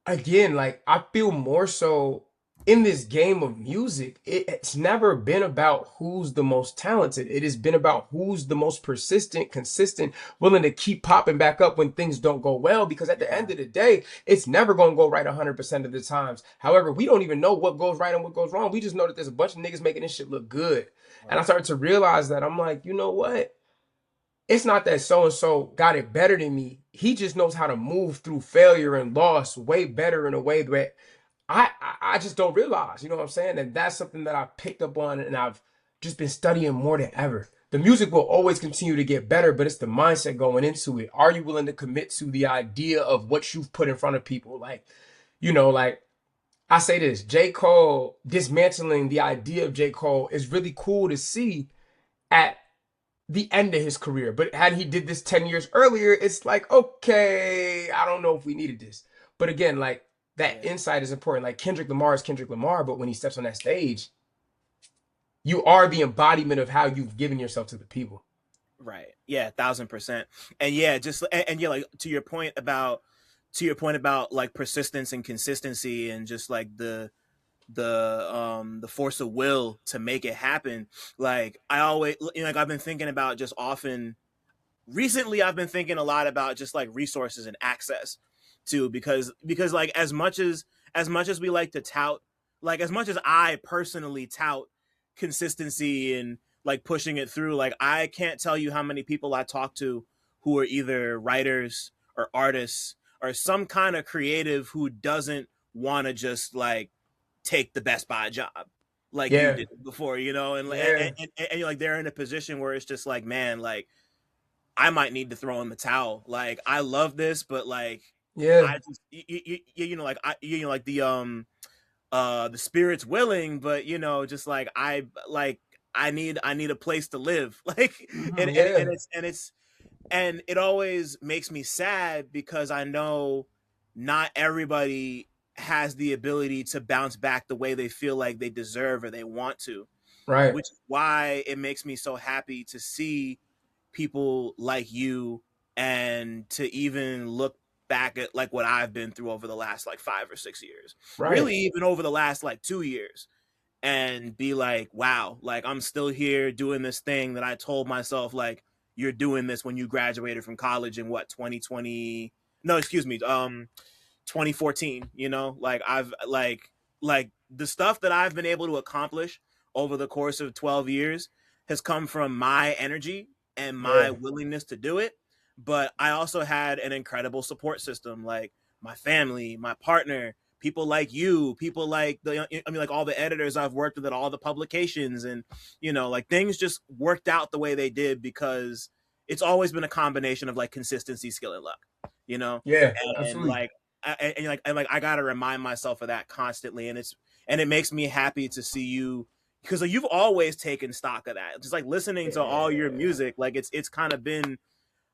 S2: again, like I feel more so in this game of music, it's never been about who's the most talented. It has been about who's the most persistent, consistent, willing to keep popping back up when things don't go well. Because at the
S1: Yeah,
S2: end of the day, it's never going to go right 100% of the times. However, we don't even know what goes right and what goes wrong. We just know that there's a bunch of niggas making this shit look good. And I
S1: right.
S2: started to realize that I'm like, you know what? It's not that so and so got it better than me. He just knows how to move through failure and loss way better in a way that I just don't realize. You know what I'm saying? And that's something that I picked up on and I've just been studying more than ever. The music will always continue to get better, but it's the mindset going into it. Are you willing to commit to the idea of what you've put in front of people? Like, like I say this, J. Cole dismantling the idea of J. Cole is really cool to see at the end of his career. But had he did this 10 years earlier, it's like, okay, I don't know if we needed this. But again, like that
S1: Yeah.
S2: insight is important. Like Kendrick Lamar is Kendrick Lamar, but when he steps on that stage, you are the embodiment of how you've given yourself to the people.
S1: Right. Yeah, 1,000%. And yeah, and yeah, like to your point about like persistence and consistency and just like the force of will to make it happen. Like I always, like I've been thinking about just often recently I've been thinking a lot about just like resources and access too, because like as much as we like to tout, like as much as I personally tout consistency and like pushing it through, like I can't tell you how many people I talk to who are either writers or artists or some kind of creative who doesn't want to just like take the Best Buy job like you
S2: Yeah,
S1: did before,
S2: yeah,
S1: and you're like they're in a position where it's just like, man, like I might need to throw in the towel. Like I love this, but like
S2: yeah,
S1: I just like like the spirit's willing, but just like I need a place to live. Like and, and
S2: yeah,
S1: and it's and it's and it always makes me sad because I know not everybody has the ability to bounce back the way they feel like they deserve or they want to,
S2: right,
S1: which is why it makes me so happy to see people like you and to even look back at like what I've been through over the last like 5 or 6 years,
S2: right.
S1: really even over the last like 2 years, and be like, wow, like I'm still here doing this thing that I told myself like you're doing this when you graduated from college in what 2020, no, excuse me, 2014. Like I've like the stuff that I've been able to accomplish over the course of 12 years has come from my energy and my
S2: Yeah,
S1: willingness to do it. But I also had an incredible support system, like my family, my partner, people like you, people like like all the editors I've worked with at all the publications, and like things just worked out the way they did because it's always been a combination of like consistency, skill, and luck, you know.
S2: Yeah,
S1: And
S2: absolutely.
S1: like I gotta remind myself of that constantly, and it makes me happy to see you because like, you've always taken stock of that. Just like listening to all your
S2: Yeah.
S1: music, like it's kind of been.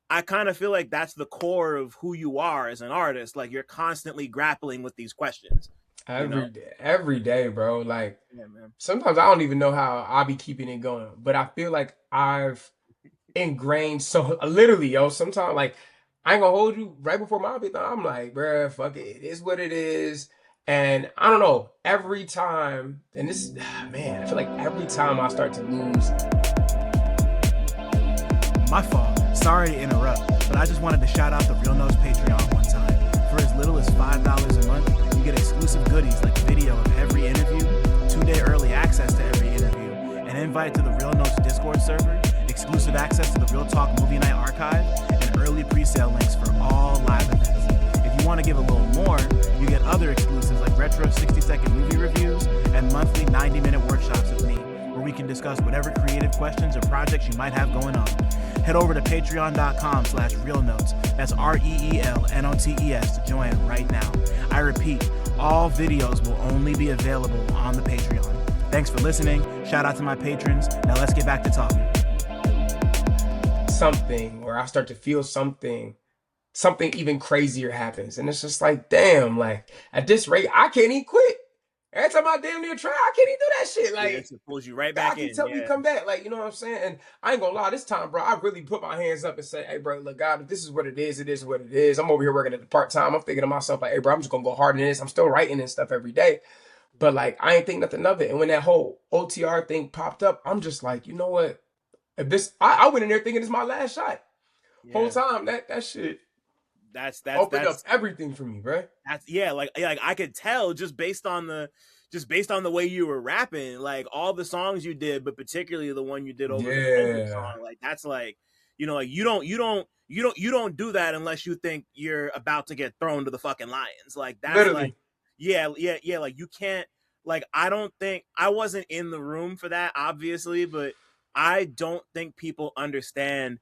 S1: I kind of feel like that's the core of who you are as an artist. Like you're constantly grappling with these questions, you know.
S2: Every day, bro. Like
S1: Yeah, man.
S2: sometimes I don't even know how I'll be keeping it going, but I feel like I've ingrained so literally, yo. Sometimes like I ain't gonna hold you right before my Mafiathon. I'm like, bruh, fuck it. It is what it is. And I don't know, every time, and this man, I feel like every time I start to lose.
S3: My fault. Sorry to interrupt, but I just wanted to shout out the Real Notes Patreon one time. For as little as $5 a month, you get exclusive goodies like video of every interview, 2-day early access to every interview, an invite to the Real Notes Discord server, exclusive access to the Real Talk Movie Night archive, and early pre-sale links for all live events. If you want to give a little more, you get other exclusives like retro 60-second movie reviews and monthly 90-minute workshops with me, where we can discuss whatever creative questions or projects you might have going on. Head over to patreon.com/realnotes. That's REELNOTES to join right now. I repeat, all videos will only be available on the Patreon. Thanks for listening. Shout out to my patrons. Now let's get back to talking.
S2: Something, or I start to feel something even crazier happens. And it's just like, damn, like at this rate, I can't even quit. Every time I damn near try, I can't even do that shit.
S1: Yeah,
S2: Like,
S1: it pulls you right
S2: God
S1: back
S2: can
S1: in.
S2: tell me
S1: Yeah,
S2: come back. Like, you know what I'm saying? And I ain't gonna lie, this time, bro, I really put my hands up and say, hey, bro, look, God, if this is what it is what it is. I'm over here working at the part-time. I'm thinking to myself, like, hey, bro, I'm just gonna go hard in this. I'm still writing and stuff every day. But like, I ain't think nothing of it. And when that whole OTR thing popped up, I'm just like, you know what? If this, I went in there thinking it's my last shot. Whole
S1: yeah.
S2: time, that shit
S1: That's
S2: opened up everything for me, bro.
S1: that's yeah. Like I could tell just based on the way you were rapping, like all the songs you did, but particularly the one you did over the Kendrick
S2: Yeah.
S1: song. Like that's like, you know, like you don't do that unless you think you're about to get thrown to the fucking lions. Like that's like,
S2: Literally.
S1: yeah. Like you can't. Like I don't think I wasn't in the room for that, obviously, but I don't think people understand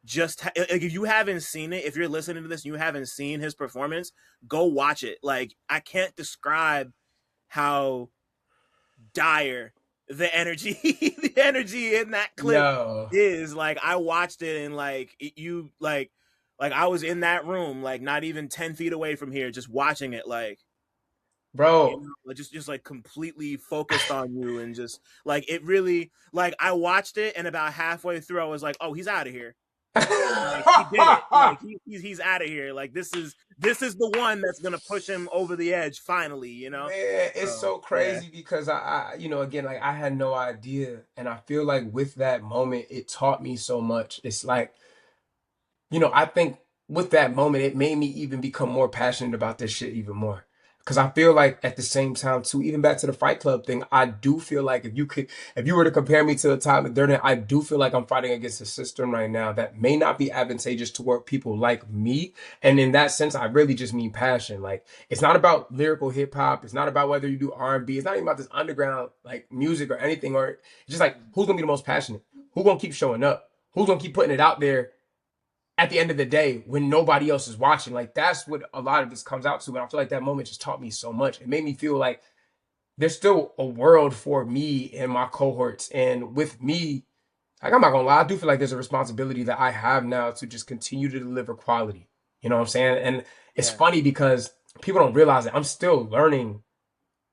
S1: just like if you haven't seen it, if you're listening to this and you haven't seen his performance, go watch it. Like I can't describe how dire the energy the energy in that clip
S2: Yo.
S1: is. Like I watched it and like I was in that room, like not even 10 feet away from here, just watching it, like, you
S2: Bro.
S1: know, like, just like completely focused on you, and just like it really, like I watched it and about halfway through I was like, oh, he's out of here. Like he did it. Like he's out of here. Like this is the one that's gonna push him over the edge finally. You know.
S2: Man, it's
S1: So
S2: so
S1: yeah,
S2: crazy because again, like I had no idea. And I feel like with that moment, it taught me so much. It's like, I think with that moment, it made me even become more passionate about this shit even more. Because I feel like at the same time, too, even back to the Fight Club thing, I do feel like if you were to compare me to the time of Durden, I do feel like I'm fighting against a system right now that may not be advantageous toward people like me. And in that sense, I really just mean passion. Like, it's not about lyrical hip hop. It's not about whether you do R&B. It's not even about this underground like music or anything. Or it's just like, who's gonna be the most passionate? Who's gonna keep showing up? Who's gonna keep putting it out there at the end of the day when nobody else is watching? Like that's what a lot of this comes out to. And I feel like that moment just taught me so much. It made me feel like there's still a world for me and my cohorts. And with me, like I'm not gonna lie, I do feel like there's a responsibility that I have now to just continue to deliver quality. You know what I'm saying? And it's
S1: yeah,
S2: funny because people don't realize that I'm still learning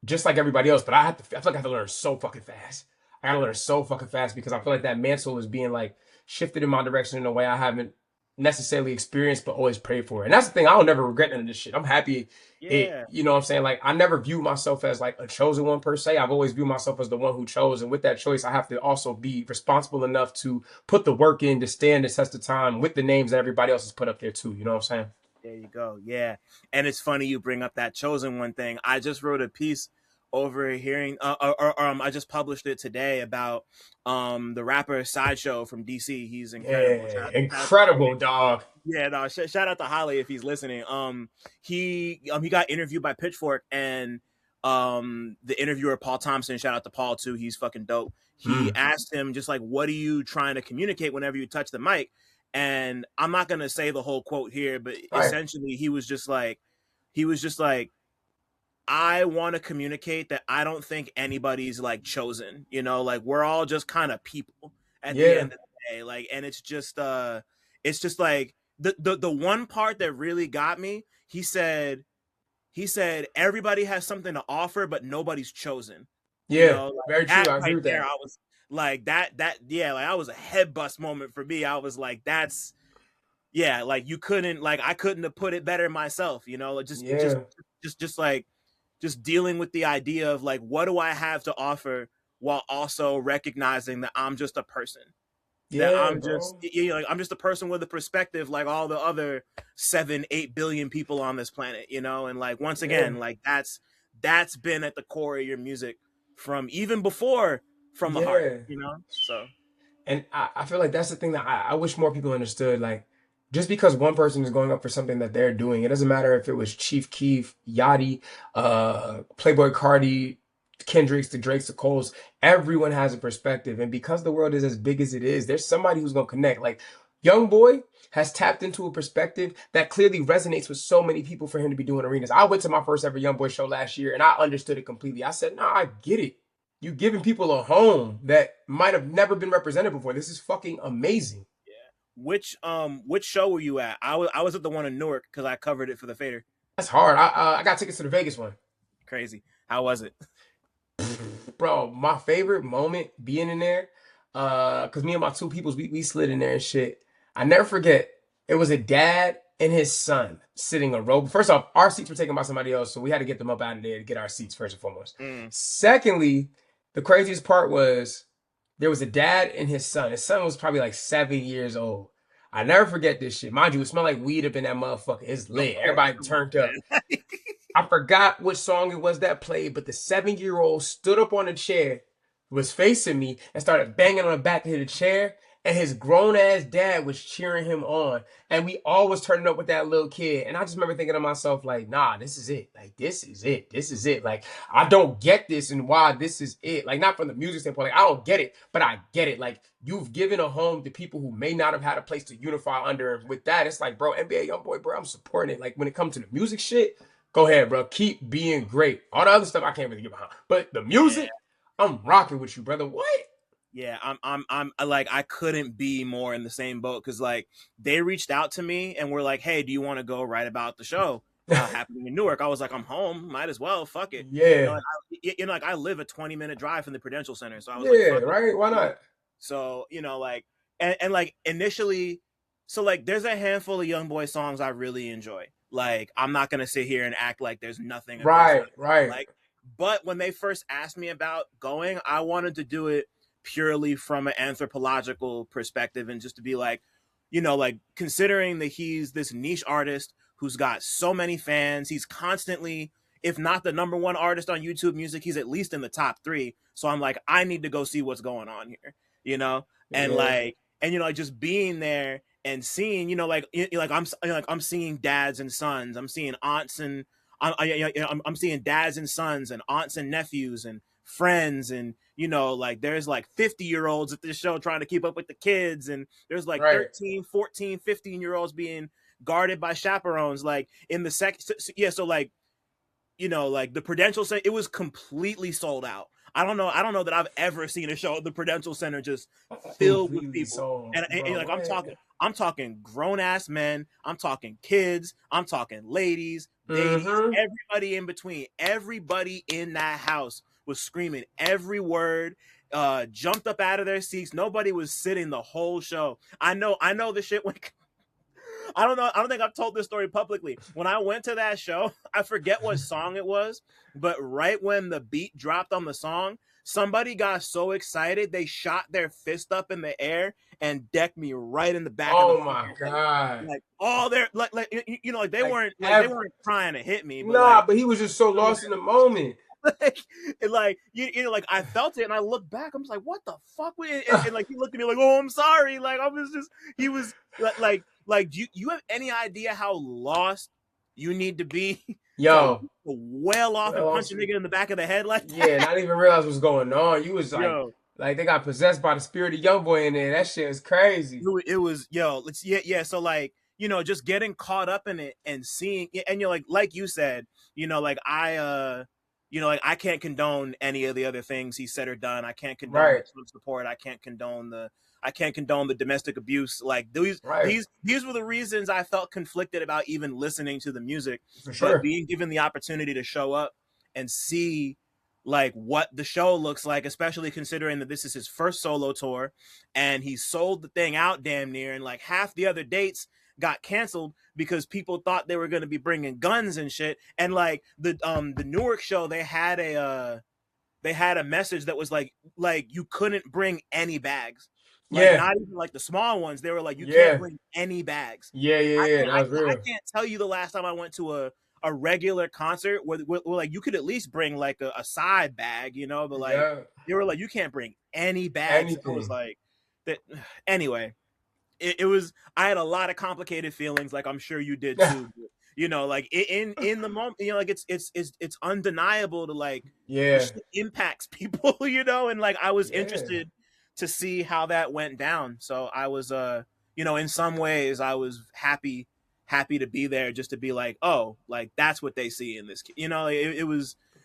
S2: just like everybody else, but I feel like I have to learn so fucking fast. I gotta learn so fucking fast because I feel like that mantle is being like shifted in my direction in a way I haven't necessarily experienced but always prayed for. And that's the thing, I don't never regret none of this shit. I'm happy
S1: yeah.
S2: you know what I'm saying? Like I never view myself as like a chosen one per se. I've always viewed myself as the one who chose. And with that choice, I have to also be responsible enough to put the work in to stand the test of time with the names that everybody else has put up there too. You know what I'm saying?
S1: There you go. Yeah, and it's funny you bring up that chosen one thing. I just wrote a piece over hearing, I just published it today about the rapper Sideshow from DC. He's incredible.
S2: Yeah,
S1: Shout out to
S2: incredible,
S1: Holly.
S2: dog.
S1: Yeah, no, shout out to Holly if he's listening. He got interviewed by Pitchfork, and the interviewer Paul Thompson, shout out to Paul too. He's fucking dope. He
S2: Mm.
S1: asked him just like, "What are you trying to communicate whenever you touch the mic?" And I'm not gonna say the whole quote here, but
S2: Right.
S1: essentially he was just like, I want to communicate that I don't think anybody's like chosen, you know, like we're all just kind of people at the end of the day. Like, and it's just like the one part that really got me, he said everybody has something to offer, but nobody's chosen.
S2: Yeah,
S1: You know, like,
S2: very true. I agree with that.
S1: I was like that was a head bust moment for me. I was like, that's, yeah, like you couldn't, like I couldn't have put it better myself, you know, like just like just dealing with the idea of like, what do I have to offer while also recognizing that I'm just a person. That I'm just, you know, like I'm just a person with a perspective like all the other 7-8 billion people on this planet, you know, and like once again, like that's been at the core of your music from even before From the Heart, you know. So,
S2: and I feel like that's the thing that I wish more people understood. Like, just because one person is going up for something that they're doing, it doesn't matter if it was Chief Keef, Yachty, Playboy Cardi, Kendricks, the Drakes, the Coles. Everyone has a perspective, and because the world is as big as it is, there's somebody who's gonna connect. Like, Young Boy has tapped into a perspective that clearly resonates with so many people for him to be doing arenas. I went to my first ever Young Boy show last year, and I understood it completely. I said, "No, I get it. You giving people a home that might have never been represented before. This is fucking amazing."
S1: Which show were you at? I was at the one in Newark because I covered it for the Fader.
S2: That's hard. I got tickets to the Vegas one.
S1: Crazy. How was it?
S2: Bro, my favorite moment being in there, because me and my two peoples, we slid in there and shit. I never forget, it was a dad and his son sitting a row. First off, our seats were taken by somebody else, so we had to get them up out of there to get our seats first and foremost. Secondly, the craziest part was there was a dad and his son. His son was probably like 7 years old. I never forget this shit. Mind you, it smelled like weed up in that motherfucker. It's lit. Everybody turned up. I forgot which song it was that played, but the 7-year-old stood up on a chair, was facing me, and started banging on the back of the chair. And his grown-ass dad was cheering him on. And we all was turning up with that little kid. And I just remember thinking to myself, like, nah, this is it. Like, this is it. This is it. Like, I don't get this and why this is it. Like, not from the music standpoint. Like, I don't get it, but I get it. Like, you've given a home to people who may not have had a place to unify under. And with that, it's like, bro, NBA Youngboy, bro, I'm supporting it. Like, when it comes to the music shit, go ahead, bro. Keep being great. All the other stuff, I can't really get behind. But the music, I'm rocking with you, brother. What?
S1: Yeah, I'm like, I couldn't be more in the same boat because like they reached out to me and were like, hey, do you want to go write about the show happening in Newark? I was like, I'm home, might as well, fuck it.
S2: Yeah.
S1: Like I live a 20-minute drive from the Prudential Center, so I was
S2: like, right, why not?
S1: So like, and like initially, so like there's a handful of Young Boy songs I really enjoy. Like I'm not gonna sit here and act like there's nothing.
S2: Right.
S1: Like, but when they first asked me about going, I wanted to do it purely from an anthropological perspective and just to be like, you know, like considering that he's this niche artist who's got so many fans, he's constantly, if not the number one artist on YouTube Music, he's at least in the top 3. So I'm like, I need to go see what's going on here, you know, and like, and you know, like just being there and seeing, you know, like I'm seeing dads and sons, I'm seeing aunts and I'm seeing dads and sons and aunts and nephews and friends, and you know, like there's like 50-year-olds at this show trying to keep up with the kids, and there's like 13, 14, 15-year-olds being guarded by chaperones, like in the so like, you know, like the Prudential Center, it was completely sold out. I don't know that I've ever seen a show at the Prudential Center just filled with people. And like I'm talking grown-ass men, I'm talking kids, I'm talking ladies, babies, everybody in between. Everybody in that house was screaming every word, jumped up out of their seats. Nobody was sitting the whole show. I know the shit when I don't think I've told this story publicly. When I went to that show, I forget what song it was, but right when the beat dropped on the song, somebody got so excited they shot their fist up in the air and decked me right in the back of the
S2: my god.
S1: Like all their like you know, like they weren't trying to hit me,
S2: but but he was just so lost in the moment.
S1: like you know, like I felt it and I looked back, I'm just like, what the fuck? And like he looked at me like, oh, I'm sorry. Like I was just, he was like do you have any idea how lost you need to be?
S2: Yo,
S1: well off and punch a nigga in the back of the head like that?
S2: Yeah, not even realize what's going on. You was Like they got possessed by the spirit of young boy in there. That shit is crazy.
S1: It was yo, let's yeah. So like, just getting caught up in it and seeing, and you're like you said, like like I can't condone any of the other things he said or done. I can't condone the
S2: Right.
S1: Trump support. I can't condone the domestic abuse. Like
S2: Right.
S1: these were the reasons I felt conflicted about even listening to the music,
S2: For
S1: but
S2: sure.
S1: being given the opportunity to show up and see like what the show looks like, especially considering that this is his first solo tour and he sold the thing out damn near, and like half the other dates got canceled because people thought they were going to be bringing guns and shit. And like the Newark show, they had a message that was like you couldn't bring any bags, like
S2: Yeah.
S1: not even like the small ones. They were like, you can't
S2: Yeah.
S1: bring any bags.
S2: Yeah. Yeah.
S1: I
S2: Yeah.
S1: can't,
S2: That was
S1: I
S2: real.
S1: can't tell you the last time I went to a regular concert where like you could at least bring like a side bag, but like
S2: Yeah.
S1: they were like, you can't bring any bags. I was
S2: Anything.
S1: like, that anyway. It was, I had a lot of complicated feelings, like I'm sure you did too. Like in the moment, like it's undeniable to like the
S2: Yeah.
S1: shit impacts people, and like I was
S2: Yeah.
S1: interested to see how that went down. So I was in some ways I was happy to be there, just to be like, oh, like that's what they see in this kid.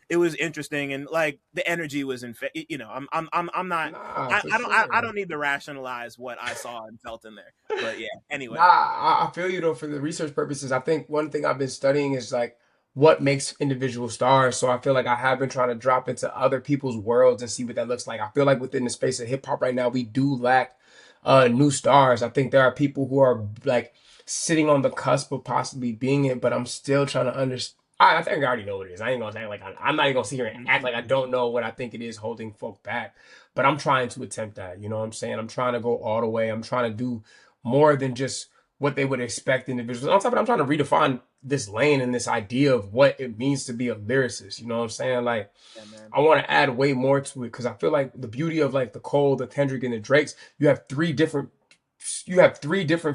S1: It was interesting, and like the energy was I'm not,
S2: Nah,
S1: I,
S2: for
S1: I don't I
S2: sure.
S1: don't need to rationalize what I saw and felt in there. But yeah,
S2: Nah,
S1: anyway.
S2: I feel you though for the research purposes. I think one thing I've been studying is like what makes individual stars. So I feel like I have been trying to drop into other people's worlds and see what that looks like. I feel like within the space of hip hop right now, we do lack new stars. I think there are people who are like sitting on the cusp of possibly being it, but I'm still trying to understand. I think I already know what it is. I ain't gonna say like I'm not even gonna sit here and act like I don't know what I think it is holding folk back. But I'm trying to attempt that. You know what I'm saying? I'm trying to go all the way. I'm trying to do more than just what they would expect individuals. On top of it, I'm trying to redefine this lane and this idea of what it means to be a lyricist. You know what I'm saying? Like,
S1: Yeah, man.
S2: I want to add way more to it because I feel like the beauty of like the Cole, the Kendrick, and the Drakes, you have three different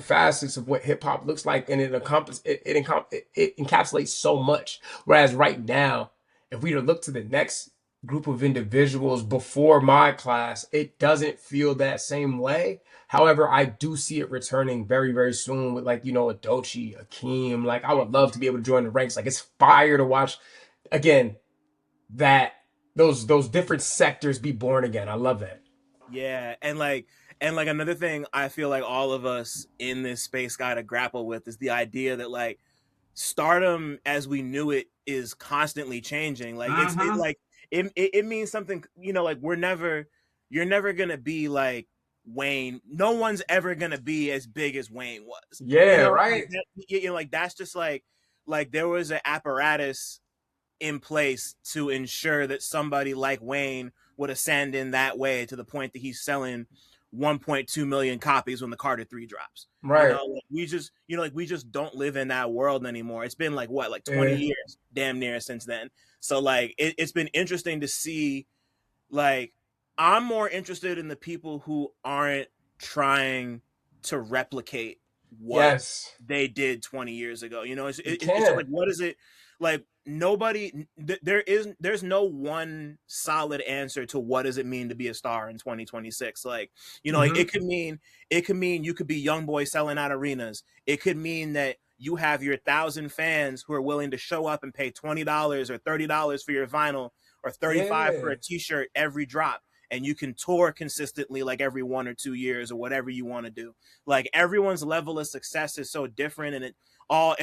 S2: facets of what hip hop looks like, and it encapsulates so much. Whereas right now, if we were to look to the next group of individuals before my class, it doesn't feel that same way. However, I do see it returning very, very soon with like, a Doechii, Akeem. Like I would love to be able to join the ranks. Like it's fire to watch again that those different sectors be born again. I love that.
S1: Yeah, and like another thing I feel like all of us in this space got to grapple with is the idea that like stardom as we knew it is constantly changing. Like
S2: Mm-hmm.
S1: it means something, like you're never going to be like Wayne. No one's ever going to be as big as Wayne was.
S2: Yeah,
S1: Like
S2: right.
S1: that, like that's just like there was an apparatus in place to ensure that somebody like Wayne would ascend in that way to the point that he's selling 1.2 million copies when the Carter 3 drops.
S2: Right.
S1: We just don't live in that world anymore. It's been like what, like 20
S2: Yeah.
S1: years damn near since then. So like it's been interesting to see, like I'm more interested in the people who aren't trying to replicate what
S2: Yes.
S1: they did 20 years ago.
S2: You
S1: It's just
S2: can.
S1: like, what is it like? There's no one solid answer to what does it mean to be a star in 2026. Like, like
S2: Hmm.
S1: it could mean you could be young boy selling out arenas. It could mean that you have your 1,000 fans who are willing to show up and pay $20 or $30 for your vinyl, or 35 for
S2: Yeah.
S1: a t-shirt every drop, and you can tour consistently like every 1 or 2 years or whatever you want to do. Like everyone's level of success is so different, and it all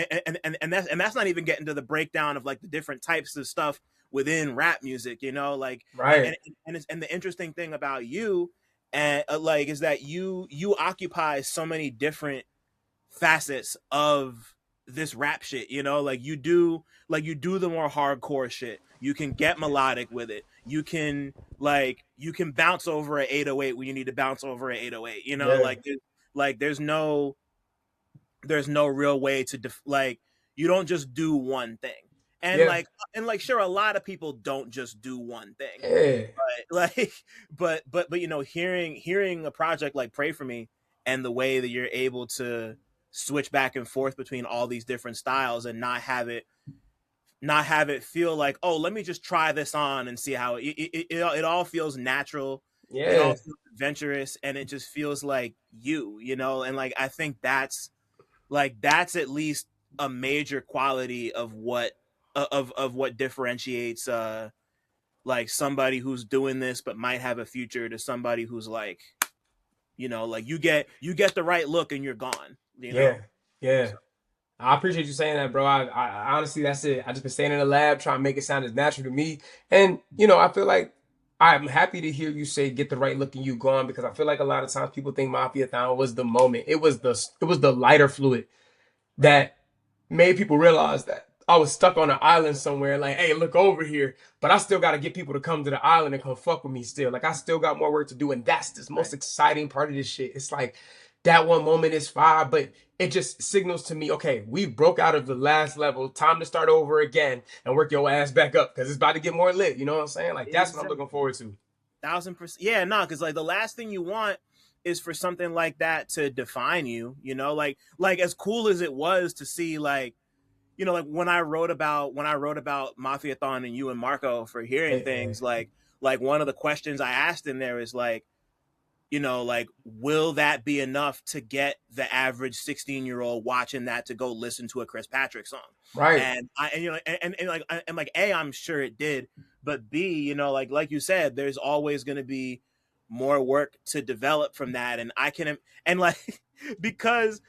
S1: and that's not even getting to the breakdown of like the different types of stuff within rap music, like
S2: Right.
S1: and the interesting thing about you and like is that you occupy so many different facets of this rap shit, like you do the more hardcore shit. You can get melodic with it. You can bounce over an 808 when you need to bounce over an 808,
S2: Yeah.
S1: like there's no real way to like you don't just do one thing. and
S2: Yeah.
S1: like and like sure, a lot of people don't just do one thing,
S2: Yeah.
S1: like but hearing a project like Pray For Me, and the way that you're able to switch back and forth between all these different styles and not have it feel like, oh, let me just try this on and see how it all feels natural. It all
S2: Yeah.
S1: feels adventurous, and it just feels like you know. And like I think that's at least a major quality of what differentiates like somebody who's doing this but might have a future to somebody who's like, you know, like you get the right look and you're gone, you
S2: Yeah.
S1: know.
S2: Yeah.
S1: So,
S2: I appreciate you saying that, bro. I honestly, that's it. I just been staying in the lab trying to make it sound as natural to me. And, I feel like I'm happy to hear you say get the right look and you gone, because I feel like a lot of times people think Mafiathon was the moment. It was the lighter fluid
S1: right.
S2: that made people realize that I was stuck on an island somewhere. Like, hey, look over here. But I still got to get people to come to the island and come fuck with me still. Like, I still got more work to do. And that's the most
S1: Right.
S2: exciting part of this shit. It's like that one moment is fine, but it just signals to me, okay, we broke out of the last level. Time to start over again and work your ass back up, because it's about to get more lit. You know what I'm saying? Like, that's what I'm
S1: Exactly.
S2: looking forward to.
S1: 1000%. Yeah, no, because like the last thing you want is for something like that to define you, you know, like as cool as it was to see, like, you know, like when I wrote about Mafiathon and you and Marco for hearing
S2: Yeah.
S1: things, like one of the questions I asked in there is like, you know, like, will that be enough to get the average 16-year-old watching that to go listen to a Chris Patrick song?
S2: Right.
S1: And you know, and like, A, I'm sure it did, but B, you know, like you said, there's always going to be more work to develop from that. And I can, and like, because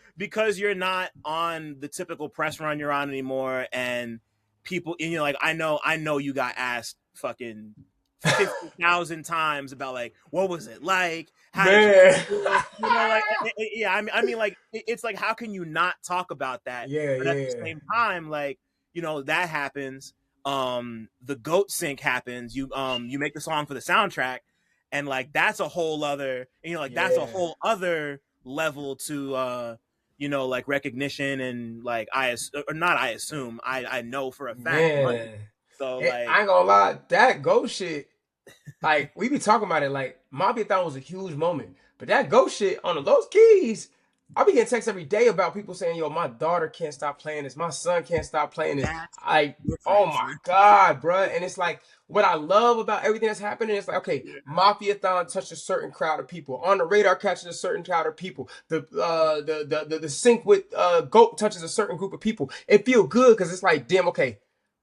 S1: you're not on the typical press run you're on anymore, and people, you know, like, I know you got asked fucking 50,000 times about like, what was it like? How did you
S2: Man.
S1: do it? You know, like, yeah, I mean, like, it's like, how can you not talk about that?
S2: Yeah,
S1: But at the
S2: yeah.
S1: same time, like, you know, that happens. The goat sync happens. You make the song for the soundtrack, and like that's a whole other, you know, like that's a
S2: Yeah.
S1: whole other level to you know, like recognition, and like or not, I assume, I know for a fact, money.
S2: Man.
S1: So
S2: I
S1: like,
S2: ain't gonna lie, that ghost shit, like, we be talking about it like Mafiathon was a huge moment. But that ghost shit on the low keys, I be getting texts every day about people saying, yo, my daughter can't stop playing this. My son can't stop playing this.
S1: that's
S2: Oh
S1: different.
S2: my God, bruh. And it's like, what I love about everything that's happening is like, okay,
S1: Yeah.
S2: Mafiathon touched a certain crowd of people. On the Radar catches a certain crowd of people. The sync with Goat touches a certain group of people. It feel good because it's like, damn, okay,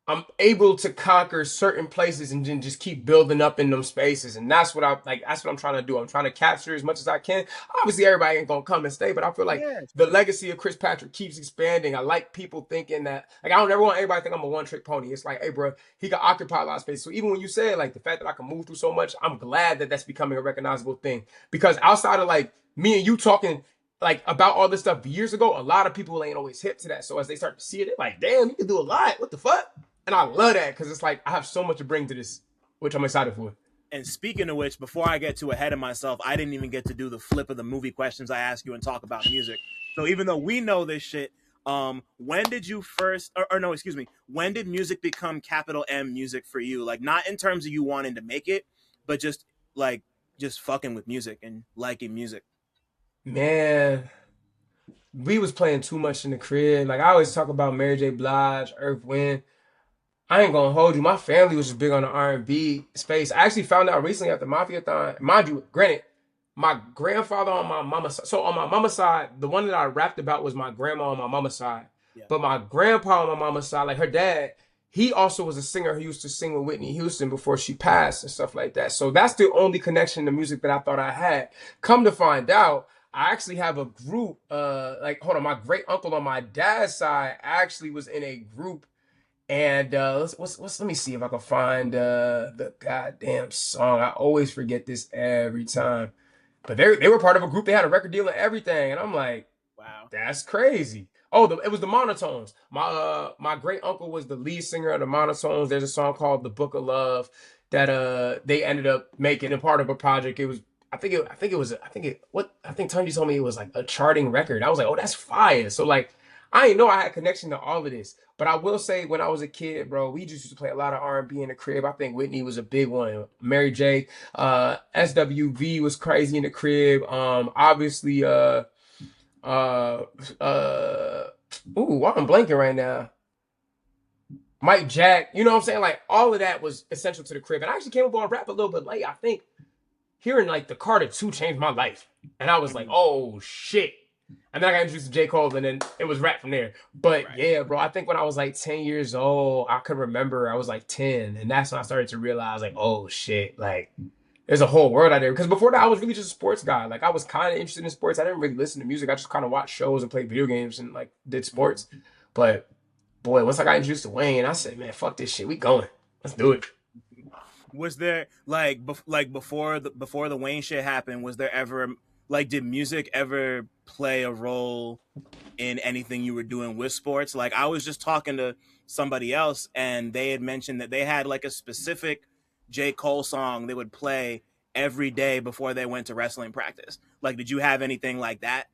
S2: I'm able to conquer certain places and then just keep building up in them spaces. And that's what I like. That's what I'm trying to do. I'm trying to capture as much as I can. Obviously, everybody ain't gonna come and stay, but I feel like
S1: Yeah,
S2: the
S1: sure.
S2: legacy of Chris Patrick keeps expanding. I like people thinking that, like, I don't ever want everybody to think I'm a one-trick pony. It's like, hey, bro, he can occupy a lot of space. So even when you say like the fact that I can move through so much, I'm glad that that's becoming a recognizable thing. Because outside of like me and you talking like about all this stuff years ago, a lot of people ain't always hip to that. So as they start to see it, they're like, damn, you can do a lot. What the fuck? And I love that because it's like I have so much to bring to this, which I'm excited for.
S1: And speaking of which, before I get too ahead of myself, I didn't even get to do the flip of the movie questions I ask you and talk about music. So even though we know this shit, when did you first, or no, excuse me, when did music become capital M music for you? Like, not in terms of you wanting to make it, but just like, just fucking with music and liking music.
S2: Man, we was playing too much in the crib. Like, I always talk about Mary J. Blige, Earth, Wind. I ain't gonna hold you. My family was just big on the R&B space. I actually found out recently after Mafiathon. Mind you, granted, my grandfather on my mama's side. So on my mama's side, the one that I rapped about was my grandma on my mama's side.
S1: Yeah.
S2: But my grandpa on my mama's side, like her dad, he also was a singer who used to sing with Whitney Houston before she passed and stuff like that. So that's the only connection to music that I thought I had. Come to find out, I actually have a group. Like, hold on, my great uncle on my dad's side actually was in a group, and let me see if I can find the goddamn song. I always forget this every time. But they were part of a group. They had a record deal and everything, and I'm like,
S1: Wow.
S2: that's crazy. Oh, it was the Monotones. My great uncle was the lead singer of the Monotones. There's a song called "The Book of Love" that they ended up making a part of a project. It was I think Tony told me it was like a charting record. I was like, oh, that's fire. So like, I didn't know I had connection to all of this. But I will say, when I was a kid, bro, we just used to play a lot of R&B in the crib. I think Whitney was a big one. Mary J. SWV was crazy in the crib. Obviously, uh, why I'm blanking right now. Mike Jack, you know what I'm saying? Like, all of that was essential to the crib. And I actually came up on rap a little bit late. I think hearing like the Carter 2 changed my life. And I was like, oh shit. And then I got introduced to J. Cole, and then it was rap from there. But
S1: Right.
S2: yeah, bro, I think when I was like 10 years old, I could remember I was like 10. And that's when I started to realize, like, oh shit, like there's a whole world out there. Because before that, I was really just a sports guy. Like I was kind of interested in sports. I didn't really listen to music. I just kind of watched shows and played video games and like did sports. But boy, once I got introduced to Wayne, I said, man, fuck this shit. We going. Let's do it.
S1: Was there like before the Wayne shit happened? Was there ever like did music ever play a role in anything you were doing with sports? Like I was just talking to somebody else, and they had mentioned that they had like a specific J. Cole song they would play every day before they went to wrestling practice. Like, did you have anything like that?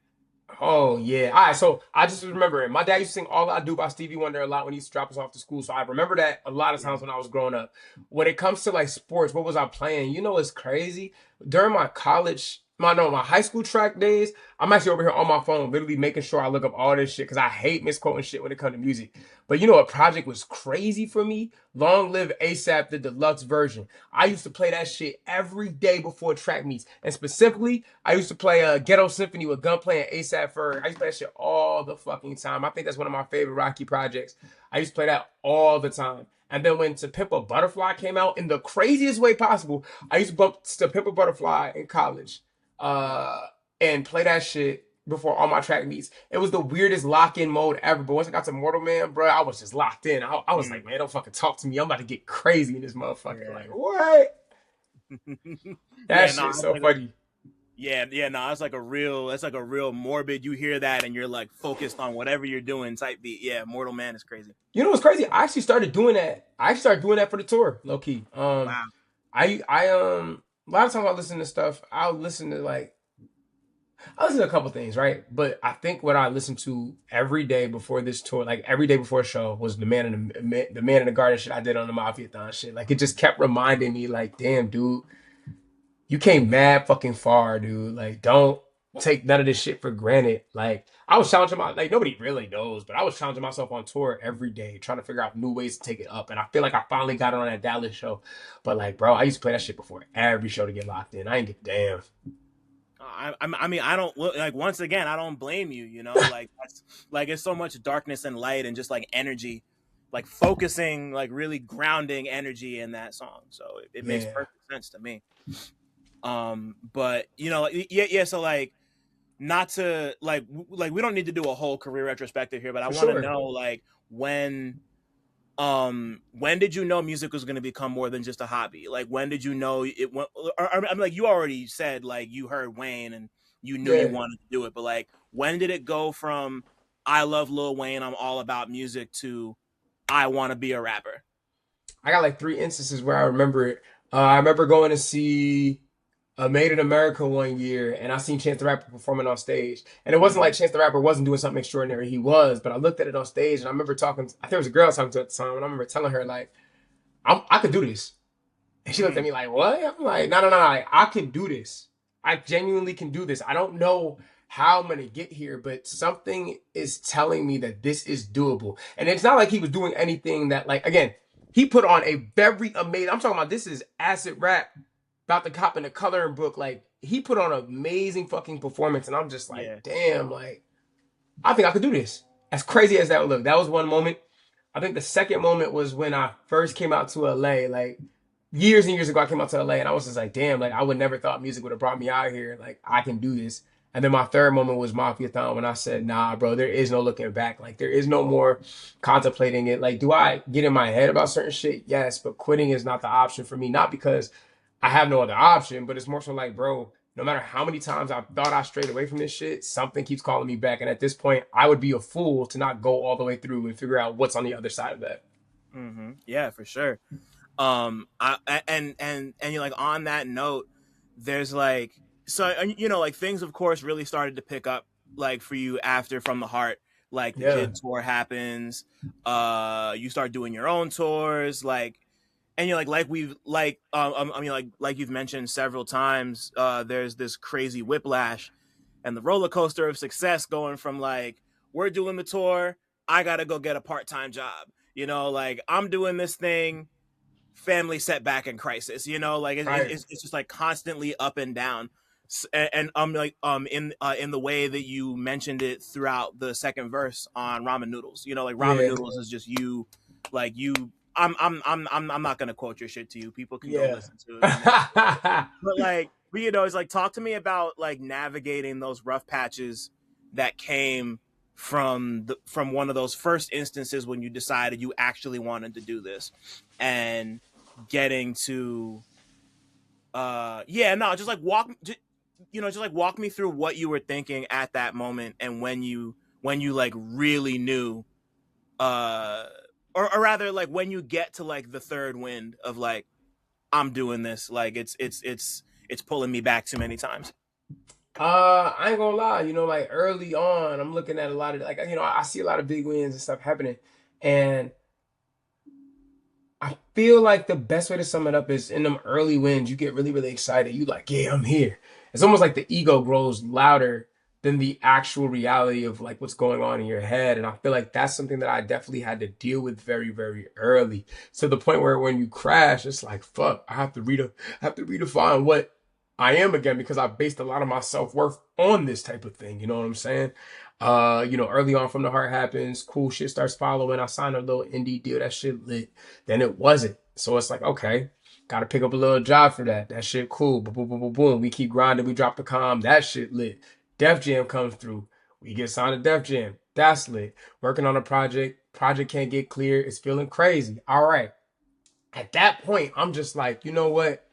S2: Oh yeah. All right. So I just remember it. My dad used to sing "All I Do" by Stevie Wonder a lot when he used to drop us off to school. So I remember that a lot of times when I was growing up. When it comes to like sports, what was I playing? You know, it's crazy. During my college, my high school track days, I'm actually over here on my phone, literally making sure I look up all this shit because I hate misquoting shit when it comes to music. But you know, a project was crazy for me. Long Live ASAP, the deluxe version. I used to play that shit every day before track meets, and specifically, I used to play a Ghetto Symphony with Gunplay and ASAP Ferg. I used to play that shit all the fucking time. I think that's one of my favorite Rocky projects. I used to play that all the time. And then when To Pimp a Butterfly came out in the craziest way possible, I used to bump To Pimp a Butterfly in college, uh, and play that shit before all my track meets. It was the weirdest lock-in mode ever. But once I got to Mortal Man, bro, I was just locked in. I was like, man, don't fucking talk to me. I'm about to get crazy in this motherfucker.
S1: Yeah.
S2: Like, what? That
S1: Yeah, no,
S2: shit's so funny.
S1: no, that's like a real morbid. You hear that and you're like focused on whatever you're doing type beat. Yeah, Mortal Man is crazy.
S2: You know what's crazy? I actually started doing that. I actually started doing that for the tour, low key.
S1: Wow.
S2: I a lot of times I listen to stuff. I listen to a couple things, right? But I think what I listened to every day before this tour, like every day before a show, was the Man in the Garden shit I did on the Mafiathon shit. Like it just kept reminding me, like, damn, dude, you came mad fucking far, dude. Like, don't take none of this shit for granted. Like, I was challenging like nobody really knows, but I was challenging myself on tour every day, trying to figure out new ways to take it up. And I feel like I finally got it on that Dallas show. But like, bro, I used to play that shit before every show to get locked in. I ain't give a damn.
S1: I mean, I don't like. Once again, I don't blame you. You know, like like it's so much darkness and light and just like energy, like focusing, like really grounding energy in that song. So it makes
S2: Yeah.
S1: perfect sense to me. But you know, like, yeah. So like, not to like we don't need to do a whole career retrospective here, but I
S2: For
S1: want to
S2: sure.
S1: know like when did you know music was going to become more than just a hobby? Like when did you know it went, I mean, like you already said like you heard Wayne and you knew you
S2: Yeah.
S1: wanted to do it, but like when did it go from I love Lil Wayne, I'm all about music, to I want to be a rapper?
S2: I got like three instances where I remember it. I remember going to see Made in America one year, and I seen Chance the Rapper performing on stage. And it wasn't like Chance the Rapper wasn't doing something extraordinary. He was, but I looked at it on stage, and I remember talking. I think it was a girl I was talking to at the time, and I remember telling her like, I could do this. And she looked at
S1: Mm,
S2: me like, what? I'm like, no, no, no, like, I can do this. I genuinely can do this. I don't know how I'm gonna get here, but something is telling me that this is doable. And it's not like he was doing anything that, like, again, he put on a very amazing. I'm talking about this is acid rap about the cop in the coloring book. Like, he put on an amazing fucking performance, and I'm just
S1: yeah.
S2: like, damn, like, I think I could do this. As crazy as that would look, that was one moment. I think the second moment was when I first came out to LA, like years and years ago. I came out to LA and I was just like, damn, like I would never thought music would have brought me out here. Like I can do this. And then my third moment was Mafiathon when I said, nah, bro, there is no looking back. Like there is no more contemplating it. Like, do I get in my head about certain shit? Yes, but quitting is not the option for me. Not because I have no other option, but it's more so like, bro, no matter how many times I thought I strayed away from this shit, something keeps calling me back. And at this point, I would be a fool to not go all the way through and figure out what's on the other side of that.
S1: Yeah, for sure. And you're like on that note, there's like you know like things of course really started to pick up like for you after From the Heart, like the
S2: Yeah.
S1: kid tour happens, you start doing your own tours, like, and you're like we've like I mean like you've mentioned several times, there's this crazy whiplash and the roller coaster of success going from like we're doing the tour, I gotta go get a part-time job, you know, like I'm doing this thing, family setback and crisis, you know, like
S2: Right.
S1: it's just like constantly up and down. And like in the way that you mentioned it throughout the second verse on ramen noodles, you know, like ramen
S2: Yeah.
S1: noodles is just you, like you. I'm not gonna quote your shit to you. People can go
S2: Yeah.
S1: listen to it. But like, you know, it's like, talk to me about like navigating those rough patches that came from one of those first instances when you decided you actually wanted to do this, and getting to yeah, no, just like just like walk me through what you were thinking at that moment, and when you like really knew, uh or rather, like when you get to like the third wind of like, I'm doing this, like it's pulling me back too many times.
S2: I ain't gonna lie, you know, like early on, I'm looking at a lot of like, you know, I see a lot of big wins and stuff happening, and I feel like the best way to sum it up is in them early wins, you get really, really excited. You like, yeah, I'm here. It's almost like the ego grows louder than the actual reality of like what's going on in your head. And I feel like that's something that I definitely had to deal with very, very early. To the point where when you crash, it's like, fuck, I have to redefine what I am again, because I based a lot of my self-worth on this type of thing. You know what I'm saying? You know, early on From the Heart happens, cool shit starts following. I signed a little indie deal, that shit lit. Then it wasn't. So it's like, okay, gotta pick up a little job for that. That shit cool. Boom, boom, boom, boom, boom. We keep grinding, we drop the calm, that shit lit. Def Jam comes through. We get signed to Def Jam. That's lit. Working on a project can't get clear. It's feeling crazy. All right. At that point, I'm just like, you know what?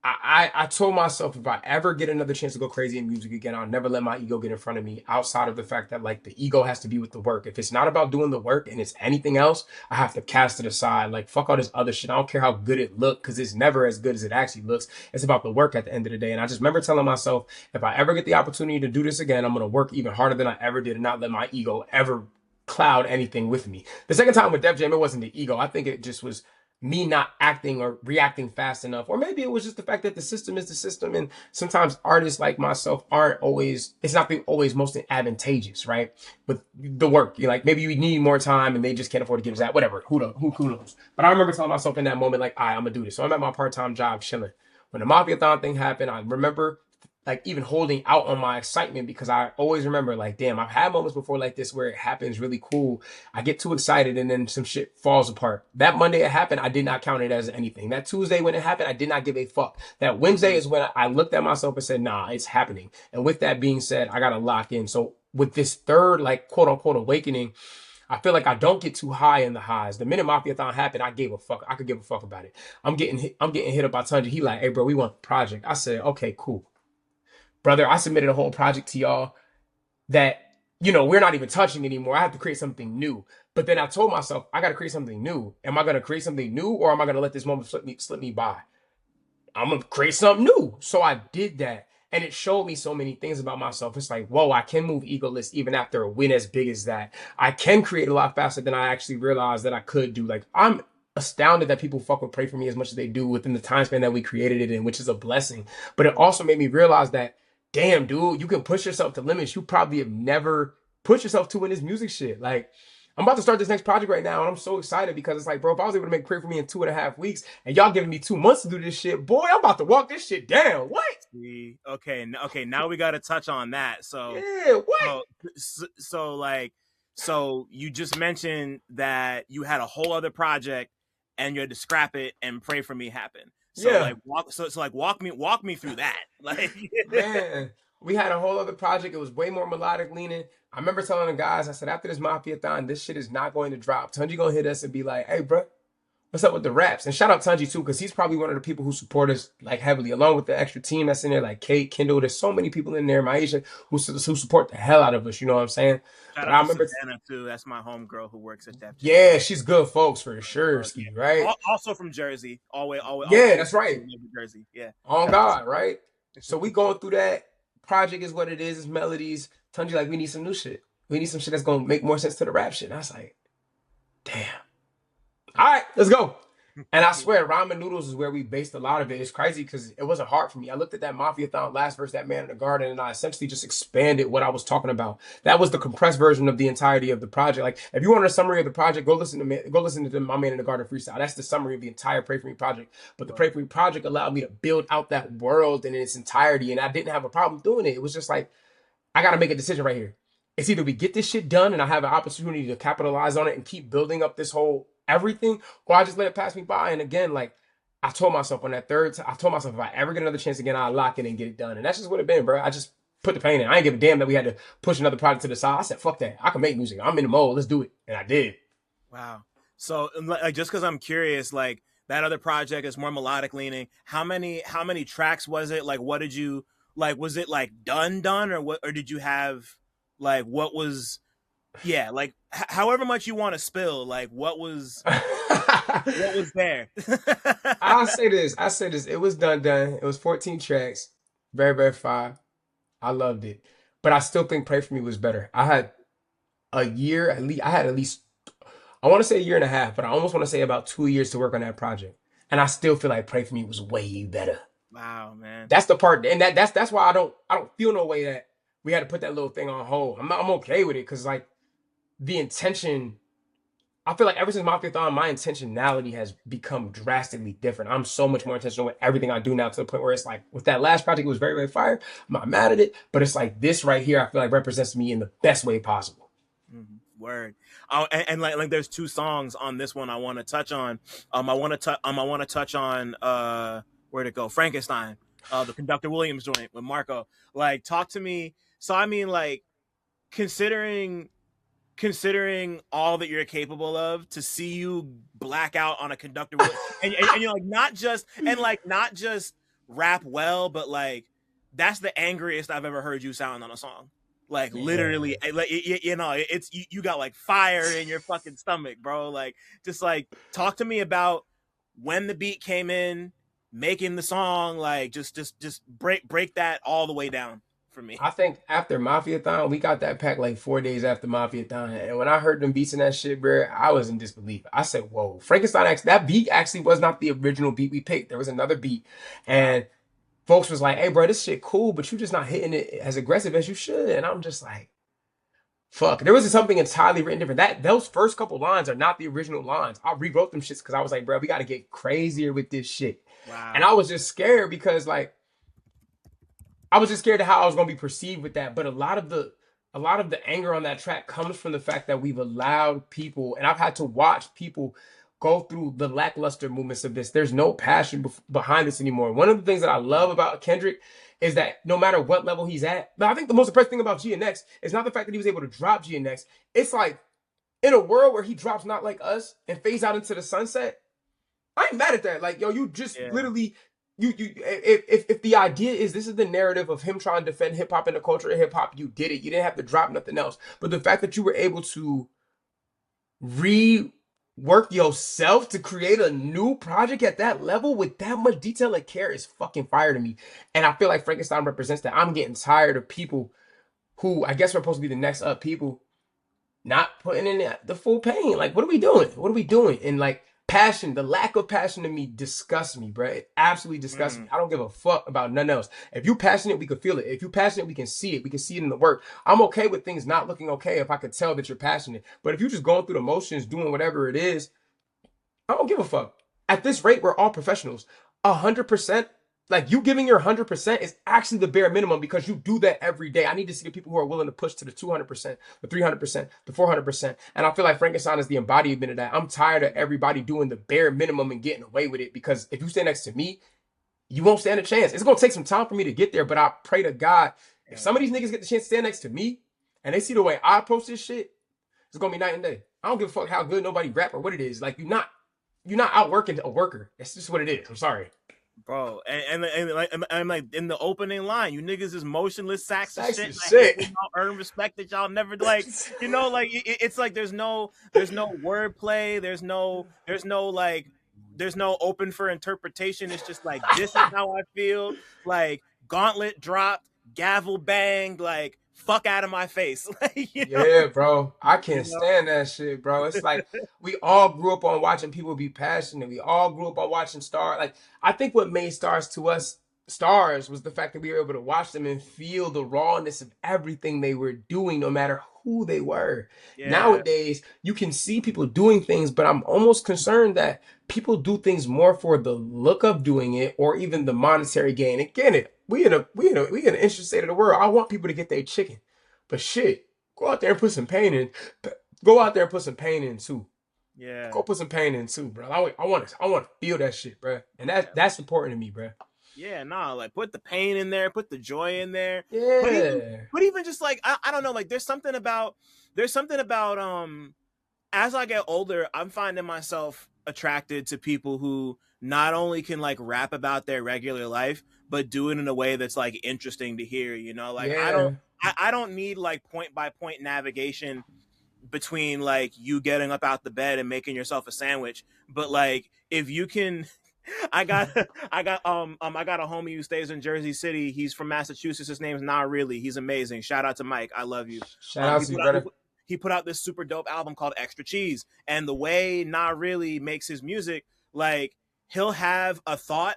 S2: I told myself if I ever get another chance to go crazy in music again, I'll never let my ego get in front of me, outside of the fact that like the ego has to be with the work. If it's not about doing the work and it's anything else, I have to cast it aside. Like fuck all this other shit. I don't care how good it look, because it's never as good as it actually looks. It's about the work at the end of the day. And I just remember telling myself, if I ever get the opportunity to do this again, I'm gonna work even harder than I ever did and not let my ego ever cloud anything with me. The second time with Def Jam, it wasn't the ego. I think it just was me not acting or reacting fast enough. Or maybe it was just the fact that the system is the system. And sometimes artists like myself aren't always, it's not always most advantageous, right? With the work, you like, maybe you need more time and they just can't afford to give us that, whatever, who knows? But I remember telling myself in that moment, like, all right, I'm gonna do this. So I'm at my part-time job chilling. When the Mafiathon thing happened, I remember like even holding out on my excitement, because I always remember like, damn, I've had moments before like this where it happens really cool. I get too excited and then some shit falls apart. That Monday it happened, I did not count it as anything. That Tuesday when it happened, I did not give a fuck. That Wednesday is when I looked at myself and said, nah, it's happening. And with that being said, I got to lock in. So with this third, like quote unquote awakening, I feel like I don't get too high in the highs. The minute Mafiathon happened, I gave a fuck. I could give a fuck about it. I'm getting hit up by Tunji. He like, hey bro, we want the project. I said, okay, cool. Brother, I submitted a whole project to y'all that, you know, we're not even touching anymore. I have to create something new. But then I told myself, I got to create something new. Am I going to create something new, or am I going to let this moment slip me by? I'm going to create something new. So I did that. And it showed me so many things about myself. It's like, whoa, I can move egoless even after a win as big as that. I can create a lot faster than I actually realized that I could do. Like, I'm astounded that people fuck with Pray For Me as much as they do within the time span that we created it in, which is a blessing. But it also made me realize that, damn, dude, you can push yourself to limits you probably have never pushed yourself to in this music shit. Like, I'm about to start this next project right now, and I'm so excited because it's like, bro, if I was able to make Pray For Me in 2.5 weeks, and y'all giving me 2 months to do this shit, boy, I'm about to walk this shit down. What?
S1: Okay, now we got to touch on that. So,
S2: yeah, what?
S1: So you just mentioned that you had a whole other project, and you had to scrap it, and Pray For Me happened. So
S2: Yeah.
S1: like walk me through that. Like,
S2: Man, we had a whole other project. It was way more melodic leaning. I remember telling the guys, I said, after this Mafiathon, this shit is not going to drop. Tunji gonna hit us and be like, hey, bro, what's up with the raps? And shout out Tunji too, because he's probably one of the people who support us like heavily, along with the extra team that's in there, like Kate, Kendall. There's so many people in there, Maisha, who support the hell out of us. You know what I'm saying?
S1: shout
S2: But
S1: out
S2: I
S1: to
S2: remember,
S1: Savannah too. That's my homegirl who works at Def Jam.
S2: yeah, she's good folks for sure, Ski, right?
S1: Also from Jersey, always,
S2: Yeah, that's right.
S1: Jersey, yeah.
S2: On
S1: Shout out to
S2: God, right? So we going through that. Project is what it is. It's melodies. Tunji like, we need some new shit. We need some shit that's gonna make more sense to the rap shit. And I was like, damn. All right, let's go. And I swear, ramen noodles is where we based a lot of it. It's crazy because it wasn't hard for me. I looked at that Mafiathon last verse, that man in the garden, and I essentially just expanded what I was talking about. That was the compressed version of the entirety of the project. Like, if you want a summary of the project, go listen to my man in the garden freestyle. That's the summary of the entire Pray For Me project. But the Pray For Me project allowed me to build out that world in its entirety, and I didn't have a problem doing it. It was just like, I got to make a decision right here. It's either we get this shit done and I have an opportunity to capitalize on it and keep building up this whole everything, or I just let it pass me by. And again, like I told myself on that third time, I told myself if I ever get another chance again, I'll lock it and get it done. And that's just what it been, bro. I just put the pain in. I ain't give a damn that we had to push another project to the side. I said, fuck that. I can make music. I'm in the mode. Let's do it. And I did.
S1: Wow. So like, just because I'm curious, like that other project is more melodic leaning. How many tracks was it? Like, what did you like? Was it like done, or what? Or did you have like what was? Yeah, like however much you want to spill, like what was there?
S2: I'll say this. It was done. It was 14 tracks. Very, very fire. I loved it. But I still think Pray For Me was better. I had a year, at least, I want to say a year and a half, but I almost want to say about 2 years to work on that project. And I still feel like Pray For Me was way better.
S1: Wow, man.
S2: That's the part. And that's why I don't feel no way that we had to put that little thing on hold. I'm okay with it because like the intention, I feel like ever since Mafiathon, my intentionality has become drastically different. I'm so much more intentional with everything I do now to the point where it's like with that last project, it was very, very fire. I'm not mad at it, but it's like this right here, I feel like represents me in the best way possible.
S1: Mm-hmm. Word. Oh, and like there's 2 songs on this one I want to touch on. I want to touch on where'd it go? Frankenstein, the Conductor Williams joint with Marco. Like, talk to me. So I mean, like, considering all that you're capable of, to see you black out on a Conductor and you're like not just rap well, but like that's the angriest I've ever heard you sound on a song. Like literally, like you know, it's you got like fire in your fucking stomach, bro. Like just like talk to me about when the beat came in, making the song, like just break that all the way down for me.
S2: I think after Mafiathon, we got that pack like 4 days after Mafiathon. And when I heard them beats in that shit, bro, I was in disbelief. I said, whoa, Frankenstein, that beat actually was not the original beat we picked. There was another beat. And folks was like, hey, bro, this shit cool, but you just not hitting it as aggressive as you should. And I'm just like, fuck. There was something entirely written different. Those first couple lines are not the original lines. I rewrote them shits because I was like, bro, we got to get crazier with this shit.
S1: Wow.
S2: And I was just scared because like, I was just scared of how I was going to be perceived with that. But a lot of the anger on that track comes from the fact that we've allowed people, and I've had to watch people go through the lackluster movements of this. There's no passion behind this anymore. One of the things that I love about Kendrick is that no matter what level he's at, but I think the most impressive thing about GNX is not the fact that he was able to drop GNX. It's like in a world where he drops Not Like Us and fades out into the sunset, I ain't mad at that. Like, yo, you just literally... if the idea is this is the narrative of him trying to defend hip hop and the culture of hip hop, you did it. You didn't have to drop nothing else. But the fact that you were able to rework yourself to create a new project at that level with that much detail and care is fucking fire to me. And I feel like Frankenstein represents that. I'm getting tired of people who I guess we're supposed to be the next up people not putting in the full pain. Like, what are we doing? What are we doing? And like, passion, the lack of passion to me disgusts me, bro. It absolutely disgusts me. I don't give a fuck about nothing else. If you passionate, we can feel it. If you passionate, we can see it. We can see it in the work. I'm okay with things not looking okay if I could tell that you're passionate. But if you're just going through the motions, doing whatever it is, I don't give a fuck. At this rate, we're all professionals. 100%. Like, you giving your 100% is actually the bare minimum because you do that every day. I need to see the people who are willing to push to the 200%, the 300%, the 400%. And I feel like Frankenstein is the embodiment of that. I'm tired of everybody doing the bare minimum and getting away with it because if you stand next to me, you won't stand a chance. It's going to take some time for me to get there, but I pray to God, if some of these niggas get the chance to stand next to me and they see the way I approach this shit, it's going to be night and day. I don't give a fuck how good nobody rap or what it is. Like, you're not outworking a worker. That's just what it is. I'm sorry.
S1: Bro, and like in the opening line, you niggas is motionless sacks of shit.
S2: Shit.
S1: Like, y'all earn respect that y'all never like. You know, like it's like there's no wordplay. There's no open for interpretation. It's just like this is how I feel. Like gauntlet dropped, gavel banged, like fuck out of my face. Like,
S2: Yeah, bro. I can't
S1: know?
S2: stand that shit, bro. It's like we all grew up on watching people be passionate. We all grew up on watching stars. Like I think what made stars to us stars was the fact that we were able to watch them and feel the rawness of everything they were doing, no matter who they were.
S1: Yeah,
S2: Nowadays, you can see people doing things, but I'm almost concerned that people do things more for the look of doing it or even the monetary gain. Again, we in an interesting state of the world. I want people to get their chicken. But shit, go out there and put some pain in. Go out there and put some pain in too.
S1: yeah,
S2: Go put some pain in too, bro. I want to feel that shit, bro. And that's important to me, bro.
S1: yeah. No, like put the pain in there, put the joy in there,
S2: Yeah.
S1: but even just like I don't know, like there's something about as I get older, I'm finding myself attracted to people who not only can like rap about their regular life, but do it in a way that's like interesting to hear, you know? Like
S2: Yeah.
S1: I don't need like point by point navigation between like you getting up out the bed and making yourself a sandwich. But like if you can I got I got a homie who stays in Jersey City. He's from Massachusetts. His name's Not Really. He's amazing. Shout out to Mike. I love you.
S2: Shout out
S1: He
S2: to you,
S1: put out
S2: brother.
S1: he put out this super dope album called Extra Cheese. And the way Not Really makes his music, like he'll have a thought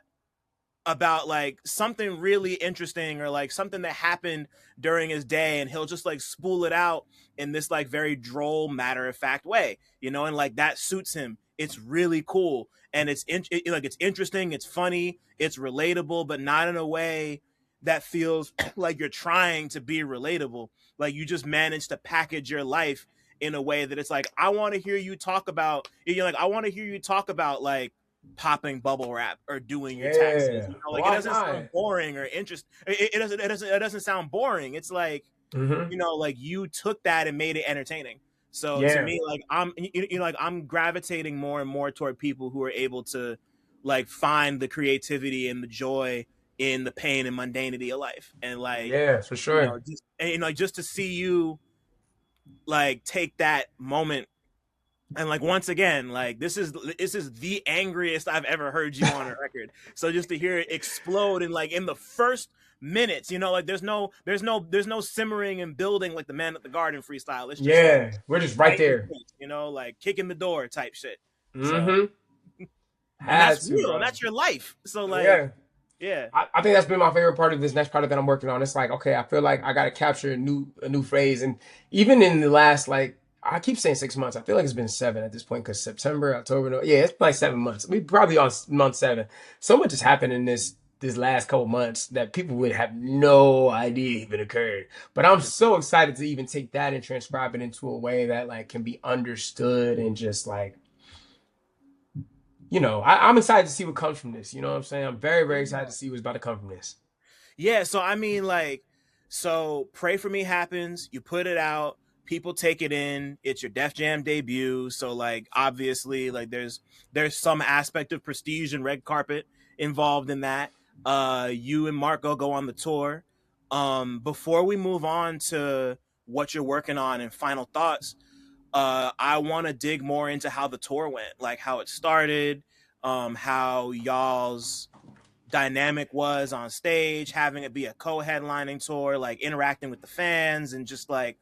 S1: about like something really interesting or like something that happened during his day, and he'll just like spool it out in this like very droll matter of fact way, you know, and like that suits him. It's really cool, and like it's interesting, it's funny, it's relatable, but not in a way that feels like you're trying to be relatable. Like you just managed to package your life in a way that it's like I want to hear you talk about, you know, like I want to hear you talk about like popping bubble wrap or doing your taxes.
S2: Yeah.
S1: You know, like it
S2: Why
S1: doesn't sound
S2: not?
S1: boring or interest. It doesn't sound boring. It's like,
S2: Mm-hmm.
S1: you know, like you took that and made it entertaining. So to
S2: Yeah.
S1: me, like you know, like I'm gravitating more and more toward people who are able to like find the creativity and the joy in the pain and mundanity of life. And like,
S2: Yeah, for
S1: you know,
S2: sure.
S1: just to see you like take that moment and like once again, like this is the angriest I've ever heard you on a record. So just to hear it explode in like in the first minutes, you know, like there's no simmering and building like the Man at the Garden freestyle. It's just like
S2: Yeah. We're just right
S1: right in your
S2: there.
S1: face, you know, like kicking the door type shit. So
S2: Mm-hmm.
S1: and
S2: Had
S1: that's
S2: to,
S1: real, and
S2: bro.
S1: that's your life. So like,
S2: Yeah.
S1: yeah,
S2: I think that's been my favorite part of this next project that I'm working on. It's like, okay, I feel like I gotta capture a new phase. And even in the last like I keep saying 6 months. I feel like it's been seven at this point because September, October, no, yeah, it's like 7 months. We probably on month seven. So much has happened in this last couple months that people would have no idea even occurred. But I'm so excited to even take that and transcribe it into a way that like can be understood and just like I'm excited to see what comes from this. You know what I'm saying? I'm very, very excited to see what's about to come from this.
S1: yeah. So I mean, like, so Pray For Me happens. You put it out. People take it in. It's your Def Jam debut. So like, obviously, like there's some aspect of prestige and red carpet involved in that. You and Marco go on the tour. Before we move on to what you're working on and final thoughts, I want to dig more into how the tour went, like how it started, how y'all's dynamic was on stage, having it be a co-headlining tour, like interacting with the fans and just like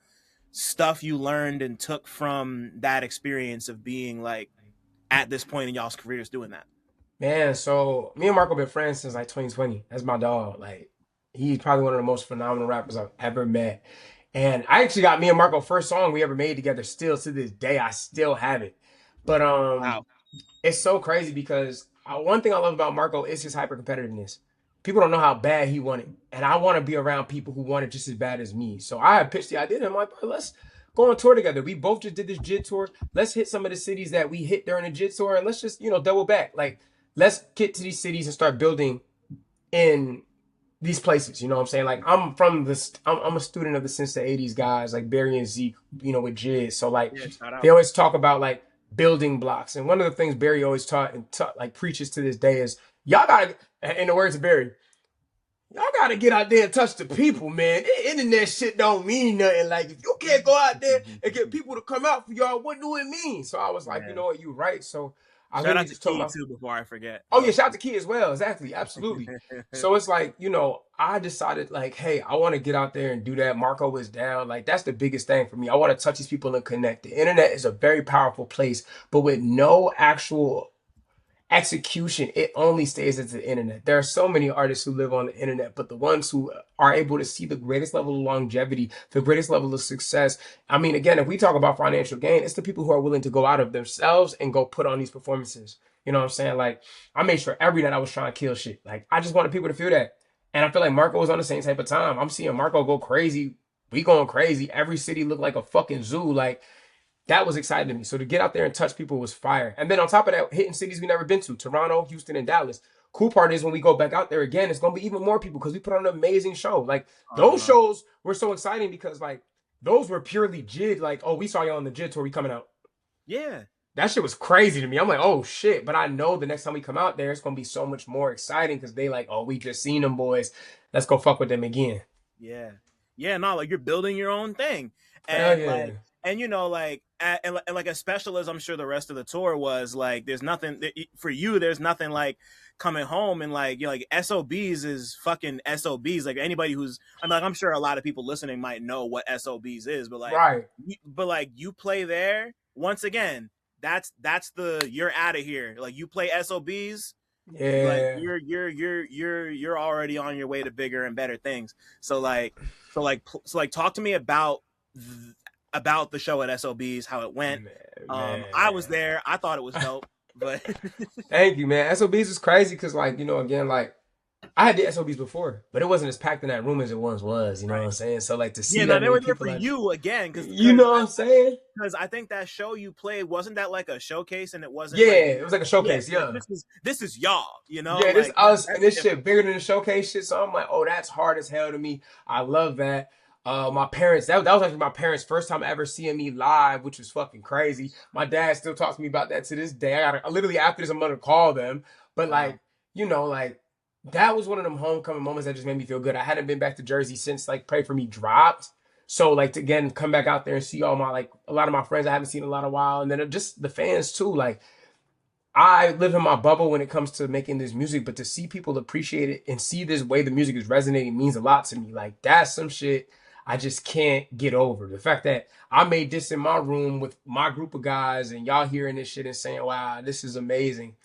S1: stuff you learned and took from that experience of being like at this point in y'all's careers doing that.
S2: Man, so me and Marco been friends since like 2020. That's my dog. Like he's probably one of the most phenomenal rappers I've ever met. And I actually got me and Marco first song we ever made together. Still to this day, I still have it. But
S1: Wow.
S2: it's so crazy because one thing I love about Marco is his hyper competitiveness. People don't know how bad he wanted, and I want to be around people who want it just as bad as me. So I had pitched the idea to him like, bro, let's go on tour together. We both just did this JIT tour. Let's hit some of the cities that we hit during the JIT tour, and let's just double back. Like, let's get to these cities and start building in these places. You know what I'm saying? Like, I'm a student of the since the '80s guys like Barry and Zeke, with Jizz. So like,
S1: Yeah, shout out.
S2: they always talk about like building blocks. And one of the things Barry always taught like preaches to this day is y'all gotta, in the words of Barry, y'all gotta get out there and touch the people, man. Internet shit don't mean nothing. Like if you can't go out there and get people to come out for y'all, what do it mean? So I was like,
S1: Yeah.
S2: you know what, you right. So I
S1: Shout
S2: literally
S1: out to
S2: just told
S1: Key
S2: my
S1: too before I forget.
S2: Oh yeah, shout out to Key as well. Exactly, absolutely. So it's like, I decided like, hey, I want to get out there and do that. Marco was down. Like that's the biggest thing for me. I want to touch these people and connect. The internet is a very powerful place, but with no actual execution, it only stays at the internet. There are so many artists who live on the internet, but the ones who are able to see the greatest level of longevity, the greatest level of success. I mean, again, if we talk about financial gain, it's the people who are willing to go out of themselves and go put on these performances. You know what I'm saying? Like, I made sure every night I was trying to kill shit. Like, I just wanted people to feel that. And I feel like Marco was on the same type of time. I'm seeing Marco go crazy. We going crazy. Every city looked like a fucking zoo. Like, that was exciting to me. So to get out there and touch people was fire. And then on top of that, hitting cities we never been to, Toronto, Houston, and Dallas. Cool part is when we go back out there again, it's gonna be even more people because we put on an amazing show. Like those shows were so exciting because like those were purely JID. Like, oh, we saw you on the JID tour, we coming out.
S1: Yeah.
S2: That shit was crazy to me. I'm like, oh shit. But I know the next time we come out there, it's gonna be so much more exciting because they like, oh, we just seen them boys. Let's go fuck with them again.
S1: Yeah. Yeah, no, like you're building your own thing.
S2: Hell
S1: And
S2: yeah.
S1: like, and like and like as special as I'm sure the rest of the tour was, like there's nothing for you, there's nothing like coming home and like like SOBs is fucking SOBs. Like anybody who's I'm sure a lot of people listening might know what SOBs is, but like
S2: right.
S1: But like you play there once again, that's the you're out of here. Like you play SOBs,
S2: yeah,
S1: like you're already on your way to bigger and better things. So talk to me about the show at SOBs, how it went.
S2: Man.
S1: I was there. I thought it was dope. But
S2: thank you, man. SOBs is crazy because like again, like I had the SOBs before, but it wasn't as packed in that room as it once was. You know what I'm saying? So like to see that
S1: they were there
S2: people
S1: for you again, because
S2: you know what I'm saying?
S1: Because I think that show you played, wasn't that like a showcase, and it wasn't.
S2: Yeah, it was like a showcase. Yeah,
S1: like, this is y'all. You know,
S2: yeah, this
S1: like,
S2: us and this shit bigger than the showcase shit. So I'm like, oh, that's hard as hell to me. I love that. My parents, that was actually my parents' first time ever seeing me live, which was fucking crazy. My dad still talks to me about that to this day. I literally after this, I'm gonna call them. But like, like that was one of them homecoming moments that just made me feel good. I hadn't been back to Jersey since like Pray For Me dropped. So like to again come back out there and see all my like a lot of my friends I haven't seen in a lot of while, and then just the fans too. Like I live in my bubble when it comes to making this music, but to see people appreciate it and see this way the music is resonating means a lot to me. Like that's some shit I just can't get over. The fact that I made this in my room with my group of guys and y'all hearing this shit and saying, wow, this is amazing.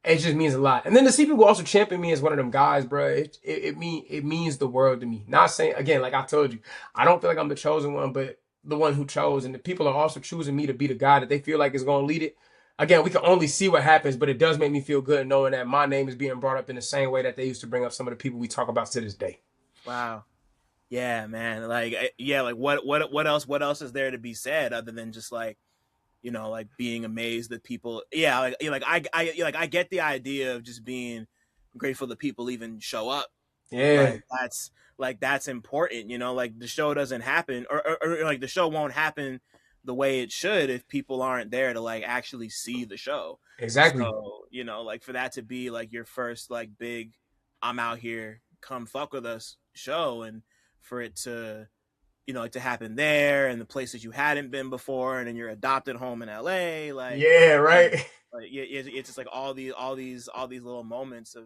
S2: It just means a lot. And then to see people also champion me as one of them guys, bro, it means the world to me. Not saying, again, like I told you, I don't feel like I'm the chosen one, but the one who chose. And the people are also choosing me to be the guy that they feel like is going to lead it. Again, we can only see what happens, but it does make me feel good knowing that my name is being brought up in the same way that they used to bring up some of the people we talk about to this day.
S1: Wow. Yeah, man. Like, yeah, like what else is there to be said other than just like, like being amazed that people, I get the idea of just being grateful that people even show up.
S2: Yeah.
S1: That's important, like the show doesn't happen or like the show won't happen the way it should if people aren't there to like actually see the show.
S2: Exactly.
S1: So, like for that to be like your first like big, I'm out here, come fuck with us show, and for it to, like to happen there and the places you hadn't been before, and in your adopted home in LA, like
S2: yeah, right.
S1: Like it's just like all these little moments of,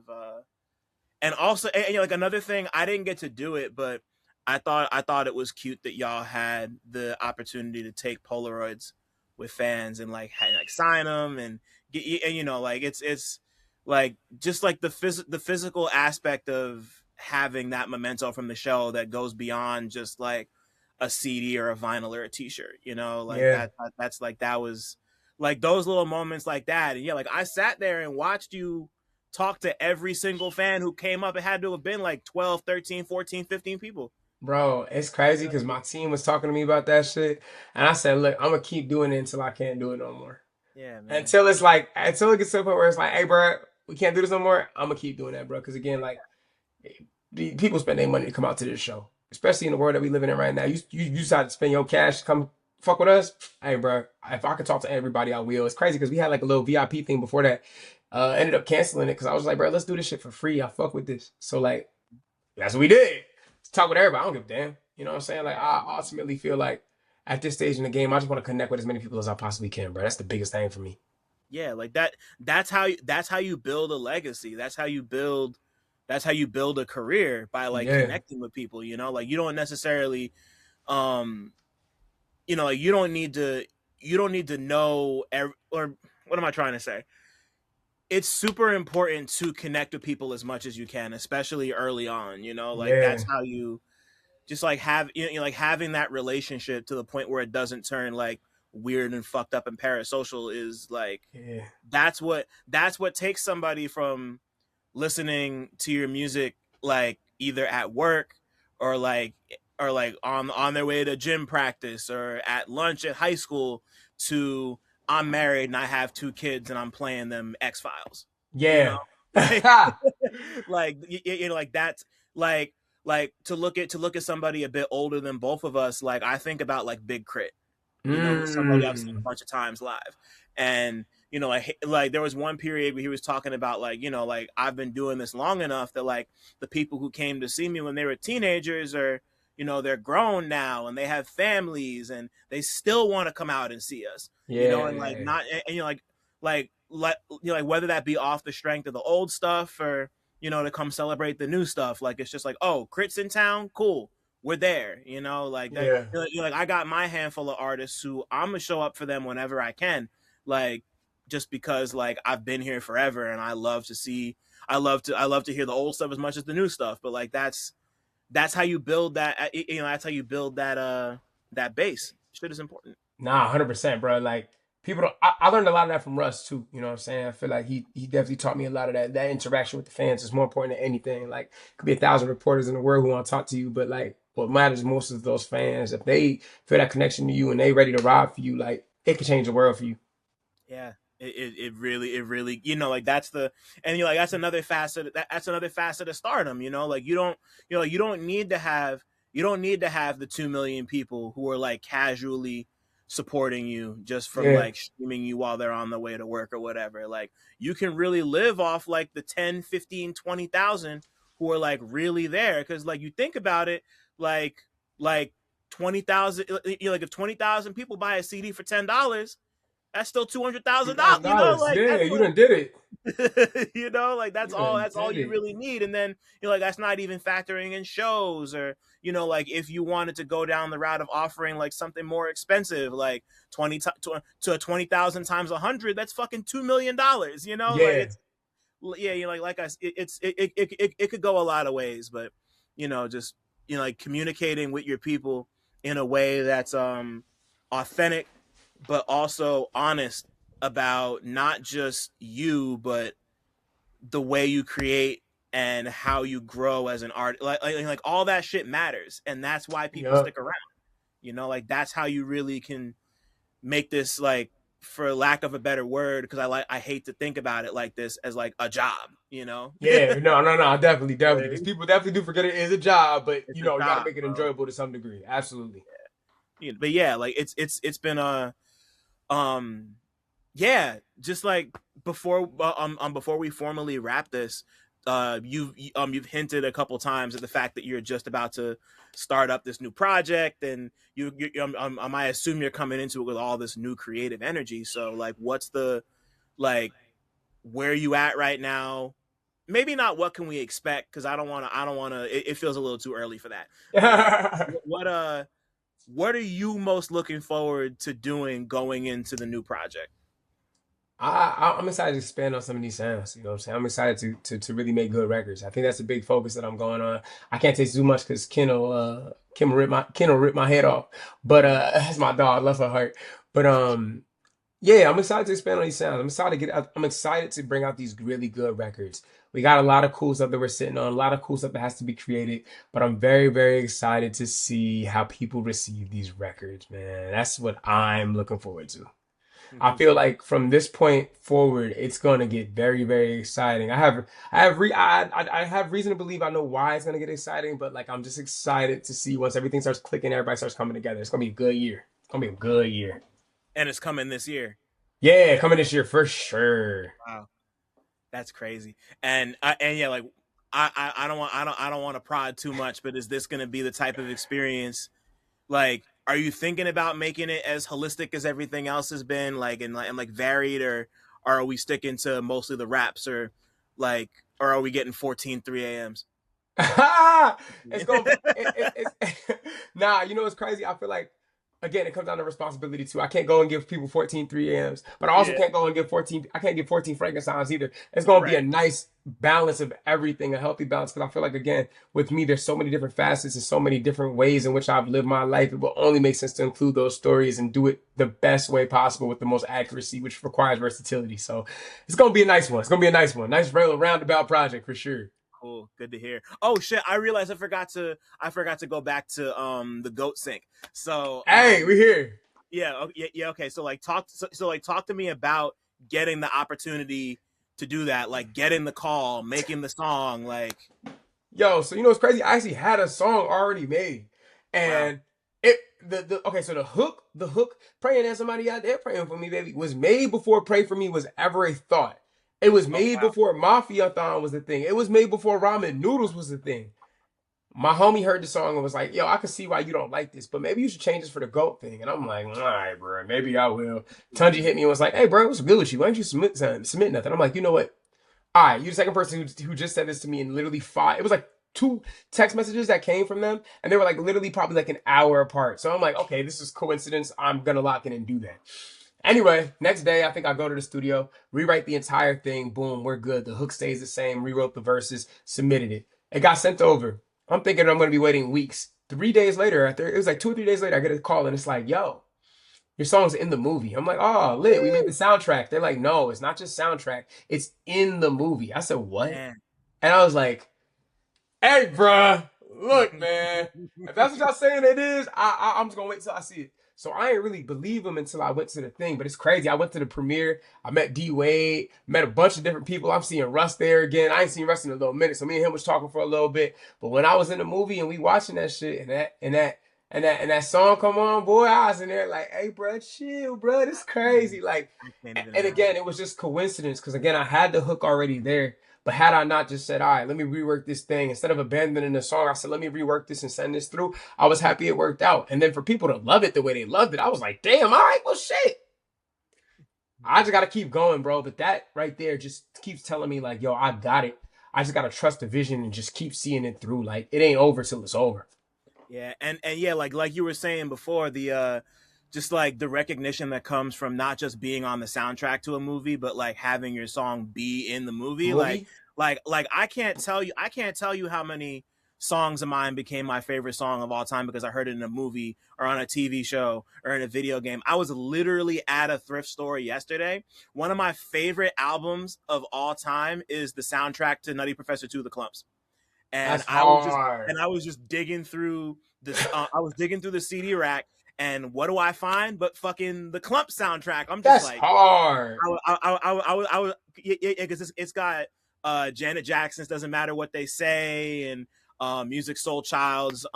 S1: and also and, like another thing, I didn't get to do it, but I thought it was cute that y'all had the opportunity to take Polaroids with fans and like sign them and get, and like it's like just like the physical aspect of having that memento from the show that goes beyond just like a CD or a vinyl or a t-shirt, like that's like, that was like those little moments like that. And yeah, like I sat there and watched you talk to every single fan who came up. It had to have been like 12, 13, 14, 15 people.
S2: Bro, it's crazy because my team was talking to me about that shit. And I said, look, I'm going to keep doing it until I can't do it no more.
S1: Yeah, man.
S2: Until it gets to the point where it's like, hey, bro, we can't do this no more. I'm going to keep doing that, bro. Because again, like, people spend their money to come out to this show, especially in the world that we living in right now. You decide to spend your cash to come fuck with us. Hey, bro, if I could talk to everybody, I will. It's crazy because we had like a little VIP thing before that. Ended up canceling it because I was like, bro, let's do this shit for free. I fuck with this. So like, that's what we did. Talk with everybody. I don't give a damn. You know what I'm saying? Like, I ultimately feel like at this stage in the game, I just want to connect with as many people as I possibly can, bro. That's the biggest thing for me.
S1: Yeah, like that's how you build a legacy. That's how you build a career, by like
S2: Yeah,
S1: connecting with people, you know? Like you don't necessarily um like you don't need to know or what am I trying to say? It's super important to connect with people as much as you can, especially early on, you know? Like
S2: yeah,
S1: that's how you just like have like having that relationship to the point where it doesn't turn like weird and fucked up and parasocial is like
S2: yeah,
S1: that's what takes somebody from listening to your music like either at work or like on their way to gym practice or at lunch at high school to I'm married and I have two kids and I'm playing them X Files. You know,
S2: yeah.
S1: like like like that's like to look at somebody a bit older than both of us. Like I think about like Big Crit, you know, who's somebody I've seen a
S2: Mm.
S1: bunch of times live. And, you know, like there was one period where he was talking about like, you know, like I've been doing this long enough that like the people who came to see me when they were teenagers are, you know, they're grown now and they have families and they still want to come out and see us, you know, and like
S2: Yeah,
S1: not, and you know, like, you know, like whether that be off the strength of the old stuff or, you know, to come celebrate the new stuff. Like, it's just like, oh, Crit's in town. Cool. We're there, you know, like that.
S2: yeah,
S1: Like I got my handful of artists who I'm gonna show up for them whenever I can, like just because like I've been here forever and I love to see, I love to hear the old stuff as much as the new stuff. But like that's how you build that, you know, that's how you build that base. Shit is important.
S2: nah, 100%, bro. Like people don't. I learned a lot of that from Russ too. You know what I'm saying? I feel like he definitely taught me a lot of that. That interaction with the fans is more important than anything. Like, could be 1,000 reporters in the world who want to talk to you, but like what matters most is those fans. If they feel that connection to you and they ready to ride for you, like it could change the world for you.
S1: Yeah. It really, you know, like that's the, and you know, like that's another facet of stardom, you know, like you don't, you know, you don't need to have the 2 million people who are like casually supporting you just from
S2: Yeah,
S1: like streaming you while they're on the way to work or whatever. Like you can really live off like the 10, 15, 20,000 who are like really there. Cause like you think about it, like 20,000, you know, like if 20,000 people buy a CD for $10, that's still $200,000. You know,
S2: $2,000.
S1: like
S2: Yeah,
S1: that's
S2: you done did it.
S1: what you know, like
S2: You done
S1: that's all
S2: did
S1: you
S2: it.
S1: really need. And then you know, like that's not even factoring in shows or you know, like if you wanted to go down the route of offering like something more expensive, like 20,000 times 100, that's fucking $2 million. You know, like
S2: Yeah.
S1: it's yeah, you know, like it could go a lot of ways, but you know, just you know, like communicating with your people in a way that's authentic but also honest about not just you but the way you create and how you grow as an artist. Like all that shit matters, and that's why people
S2: Yup.
S1: stick around. You know, like that's how you really can make this like, for lack of a better word, because I hate to think about it like this as like a job. You know,
S2: Yeah, no, no, no, definitely, definitely. Because
S1: like,
S2: people definitely do forget it is a job, but
S1: it's
S2: you
S1: a
S2: know, you got to
S1: job,
S2: make it
S1: bro.
S2: enjoyable to some degree. Absolutely.
S1: But yeah, like it's been a um yeah, just like before we formally wrap this, you've hinted a couple times at the fact that you're just about to start up this new project, and I assume you're coming into it with all this new creative energy. So like, what's the like, where are you at right now? Maybe not what can we expect, because I don't want to. It feels a little too early for that. But like, what are you most looking forward to doing going into the new project?
S2: I'm excited to expand on some of these sounds. You know what I'm saying? I'm excited to really make good records. I think that's a big focus that I'm going on. I can't say too much because Ken will rip my head off. But that's my dog. Love her heart. But yeah, I'm excited to expand on these sounds. I'm excited to bring out these really good records. We got a lot of cool stuff that we're sitting on, a lot of cool stuff that has to be created. But I'm very, very excited to see how people receive these records, man. That's what I'm looking forward to. I
S1: Mm-hmm.
S2: feel like from this point forward, it's going to get very, very exciting. I have reason to believe I know why it's going to get exciting, but like I'm just excited to see once everything starts clicking, everybody starts coming together. It's going to be a good year. It's going to be a good year.
S1: And it's coming this year.
S2: Yeah, coming this year for sure.
S1: Wow, that's crazy. And yeah, like I don't want to prod too much, but is this going to be the type of experience? Like, are you thinking about making it as holistic as everything else has been, like and like varied, or or are we sticking to mostly the raps, or are we getting 14 3 a.m.s?
S2: It's gonna be nah, you know what's crazy? I feel like again it comes down to responsibility too. I can't go and give people 14 3 a.m.s, but I also
S1: Yeah,
S2: can't go and give 14, I can't give 14 Frankensteins either. It's gonna be a
S1: right.
S2: nice balance of everything, a healthy balance. Because I feel like again, with me, there's so many different facets and so many different ways in which I've lived my life. It will only make sense to include those stories and do it the best way possible with the most accuracy, which requires versatility. So it's gonna be a nice one. It's gonna be a nice one. Nice roundabout project for sure.
S1: Cool, good to hear. Oh shit, I realized I forgot to go back to the goat sync. So
S2: Hey, we here.
S1: yeah, okay. So like talk to me about getting the opportunity to do that, like getting the call, making the song, like
S2: Yo, so you know what's crazy? I actually had a song already made.
S1: wow.
S2: And it the okay, so the hook, praying that somebody out there praying for me, baby, was made before Pray For Me was ever a thought. It was
S1: Oh
S2: made
S1: wow.
S2: before Mafiathon was a thing. It was made before ramen noodles was a thing. My homie heard the song and was like, yo, I can see why you don't like this, but maybe you should change this for the GOAT thing. And I'm like, all right, bro, maybe I will. Tunji hit me and was like, hey, bro, what's good with you? Why don't you submit nothing? I'm like, you know what? All right, you're the second person who just said this to me in literally it was like 2 text messages that came from them, and they were like literally probably like an hour apart. So I'm like, okay, this is coincidence. I'm gonna lock in and do that. Anyway, next day, I think I go to the studio, rewrite the entire thing. Boom, we're good. The hook stays the same. Rewrote the verses, submitted it. It got sent over. I'm thinking I'm gonna be waiting weeks. 3 days later, after it was like 2 or 3 days later, I get a call and it's like, yo, your song's in the movie. I'm like, oh, lit. We made the soundtrack. They're like, no, it's not just soundtrack. It's in the movie. I said, what?
S1: Man.
S2: And I was like, hey, bruh, look, man. If that's what y'all saying it is, I'm just gonna wait till I see it. So I didn't really believe him until I went to the thing. But it's crazy. I went to the premiere. I met D Wade, met a bunch of different people. I'm seeing Russ there again. I ain't seen Russ in a little minute. So me and him was talking for a little bit. But when I was in the movie and we watching that shit and that song come on, boy, I was in there like, hey, bro, chill, bro. This is crazy. Like,
S1: I can't even
S2: and
S1: imagine.
S2: again, it was just coincidence because again, I had the hook already there. But had I not just said, all right, let me rework this thing, instead of abandoning the song, I said, let me rework this and send this through. I was happy it worked out. And then for people to love it the way they loved it, I was like, damn, all right, well, shit. I just got to keep going, bro. But that right there just keeps telling me, like, yo, I got it. I just got to trust the vision and just keep seeing it through. Like, it ain't over till it's over.
S1: Yeah, and yeah, like you were saying before, the just like the recognition that comes from not just being on the soundtrack to a movie, but like having your song be in the movie.
S2: Movie?
S1: Like I can't tell you how many songs of mine became my favorite song of all time because I heard it in a movie or on a TV show or in a video game. I was literally at a thrift store yesterday. One of my favorite albums of all time is the soundtrack to Nutty Professor 2: The Clumps. And
S2: That's hard.
S1: I was just digging through this. I was digging through the CD rack, and what do I find? But fucking the Clump soundtrack. I'm just
S2: That's
S1: like,
S2: hard.
S1: yeah, because it's got Janet Jackson's "Doesn't Matter What They Say" and Music Soul Child's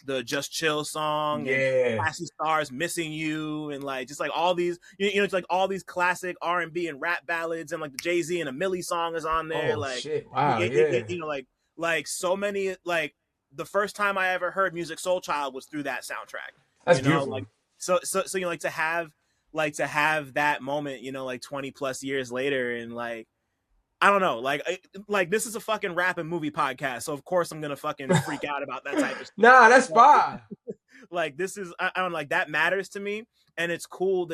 S1: the Just Chill song and
S2: Yeah.
S1: Classy Stars "Missing You" and like just like all these, it's like all these classic R&B and rap ballads and like the Jay-Z and a Millie song is on there.
S2: Oh,
S1: Like,
S2: shit. Wow. Yeah.
S1: like so many, like the first time I ever heard Music Soul Child was through that soundtrack.
S2: That's
S1: Like
S2: beautiful.
S1: like to have that moment, like 20 plus years later, and like I don't know, like this is a fucking rap and movie podcast, so of course I'm gonna fucking freak out about that type of
S2: Nah, that's
S1: stuff.
S2: fine.
S1: Like this is I don't like that matters to me, and it's cool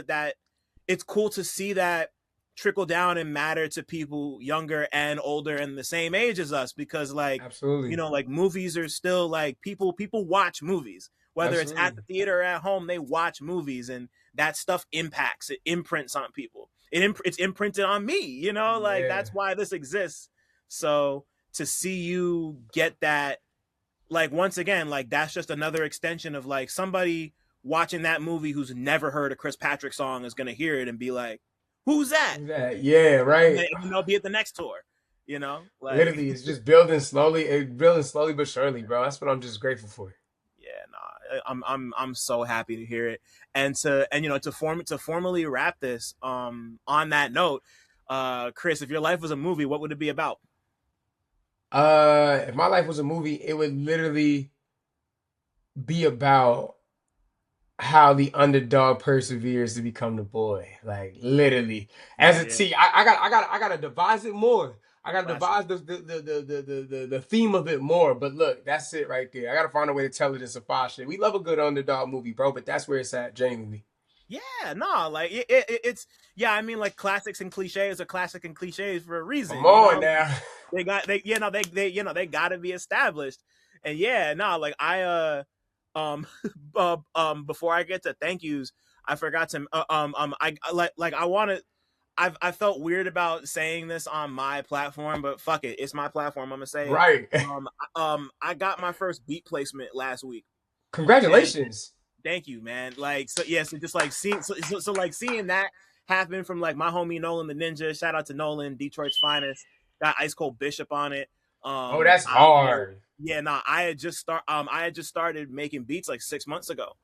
S1: it's cool to see that trickle down and matter to people younger and older and the same age as us, because like
S2: Absolutely.
S1: like movies are still like people watch movies, whether it's at
S2: Absolutely.
S1: the theater or at home. They watch movies, and that stuff it imprints on people. It's imprinted on me, like
S2: Yeah.
S1: that's why this exists. So to see you get that, like once again, like that's just another extension of like somebody watching that movie who's never heard a Chris Patrick song is gonna hear it and be like, who's that?
S2: Yeah,
S1: And
S2: right.
S1: then they'll be at the next tour, like
S2: Literally, it's just building slowly but surely, bro. That's what I'm just grateful for.
S1: yeah, nah, I'm so happy to hear it, and to formally wrap this on that note, Chris, if your life was a movie, what would it be about?
S2: If my life was a movie, it would literally be about how the underdog perseveres to become the boy. Like literally, as
S1: Hell
S2: a
S1: yeah.
S2: T, I gotta devise it more. I gotta
S1: Classic.
S2: devise the theme of it more. But look, that's it right there. I gotta find a way to tell it in some fire shit. We love a good underdog movie, bro, but that's where it's at, genuinely.
S1: Yeah, no, like it's yeah. I mean, like classics and cliches are classic and cliches for a
S2: Come
S1: reason, you
S2: on
S1: know.
S2: now.
S1: They got to be established, and yeah, no, like um before I get to thank yous, I forgot to I wanted. I felt weird about saying this on my platform, but fuck it, it's my platform. I'm gonna say it.
S2: Right.
S1: I got my first beat placement last week, and
S2: Congratulations.
S1: thank you, man. Like, so yeah, so just like like seeing that happen from like my homie Nolan the Ninja. Shout out to Nolan, Detroit's finest. Got Ice Cold Bishop on it.
S2: Oh, that's
S1: I
S2: hard.
S1: yeah, no, I had just started making beats like 6 months ago,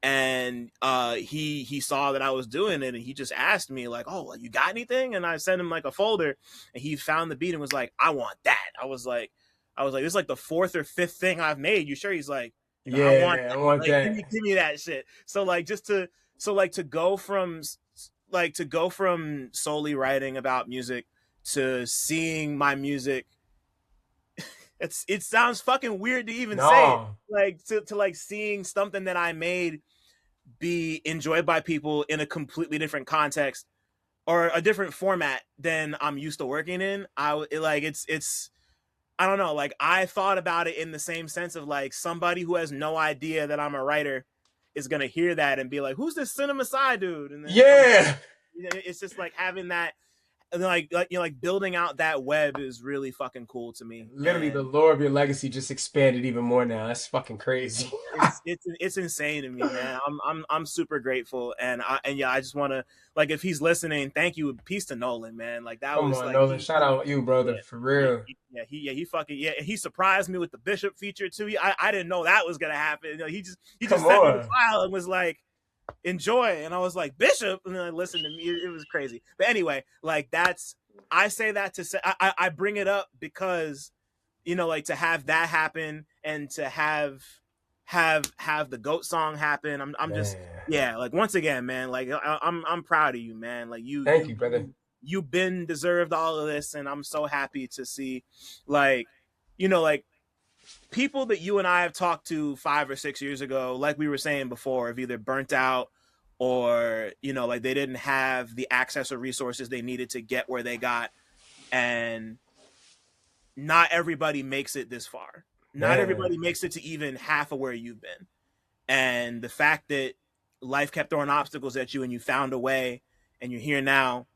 S1: and he saw that I was doing it, and he just asked me like, "Oh, you got anything?" And I sent him like a folder, and he found the beat and was like, "I want that." This is like the fourth or fifth thing I've made. You sure? He's like, I want
S2: Yeah, I
S1: that.
S2: want
S1: Like,
S2: that.
S1: give me that shit. So like, to go from solely writing about music to seeing my music, it sounds fucking weird to even say it.
S2: No.
S1: Like to like seeing something that I made be enjoyed by people in a completely different context or a different format than I'm used to working in. It's I don't know, like I thought about it in the same sense of like somebody who has no idea that I'm a writer is gonna hear that and be like, "Who's this CineMasai dude?" And then
S2: Yeah.
S1: it's just like having that, like building out that web is really fucking cool to me.
S2: Literally, the
S1: And
S2: lore of your legacy just expanded even more now. That's fucking crazy.
S1: it's insane to me, man. I'm super grateful, and yeah, I just want to, like, if he's listening, thank you, peace to Nolan, man. Like that
S2: Come
S1: was
S2: on,
S1: like
S2: Nolan. Shout out you,
S1: yeah,
S2: brother. For real.
S1: he fucking yeah, he surprised me with the Bishop feature too. I didn't know that was gonna happen. You know, he
S2: Come
S1: just sent me the
S2: on.
S1: file and was like, enjoy, and I was like, Bishop, and then I listened to me. It was crazy, but anyway, like that's, I say that to say, I bring it up because, you know, like to have that happen and to have the goat song happen. I'm just,
S2: Man.
S1: yeah, like once again, man, like I'm proud of you, man. Like
S2: Thank you, brother.
S1: you've been deserved all of this, and I'm so happy to see, like, you know, like people that you and I have talked to 5 or 6 years ago, like we were saying before, have either burnt out or, you know, like they didn't have the access or resources they needed to get where they got. And not everybody makes it this far. Not
S2: Man.
S1: everybody makes it to even half of where you've been. And the fact that life kept throwing obstacles at you and you found a way and you're here now,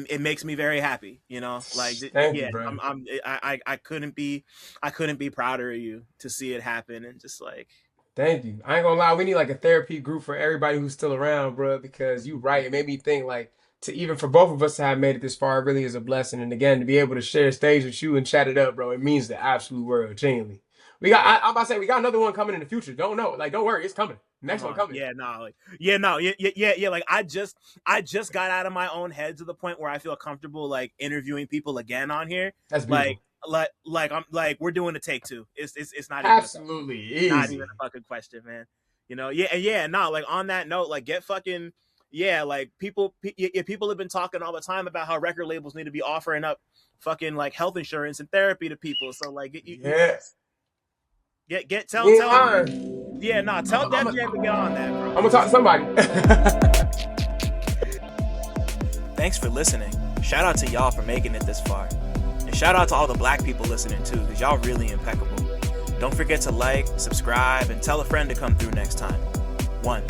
S1: it makes me very happy, you know, like,
S2: Thank you,
S1: yeah,
S2: bro.
S1: I couldn't be prouder of you to see it happen. And just like,
S2: Thank you. I ain't gonna lie, we need like a therapy group for everybody who's still around, bro, because you right. It made me think like to even for both of us to have made it this far, it really is a blessing. And again, to be able to share stage with you and chat it up, bro, it means the absolute world, genuinely. We got,
S1: yeah,
S2: I'm about to say, we got another one coming in the future. Don't know. Like, don't worry, it's coming. Next
S1: come
S2: one
S1: on.
S2: coming.
S1: Yeah, no, like, yeah, no, yeah. Like I just got out of my own head to the point where I feel comfortable like interviewing people again on here.
S2: That's beautiful.
S1: Like I'm like, we're doing a take two. It's not even
S2: Absolutely
S1: not even
S2: easy.
S1: a fucking question, man. You know, yeah, no, like on that note, like get fucking, yeah, like people have been talking all the time about how record labels need to be offering up fucking like health insurance and therapy to people. So like,
S2: Yeah.
S1: tell
S2: You ain't
S1: tell
S2: lying.
S1: yeah, no, tell Def Jam to get on that, bro.
S2: I'm gonna talk to somebody.
S1: Thanks for listening. Shout out to y'all for making it this far. And shout out to all the black people listening too, because y'all really impeccable. Don't forget to like, subscribe, and tell a friend to come through next time. 1.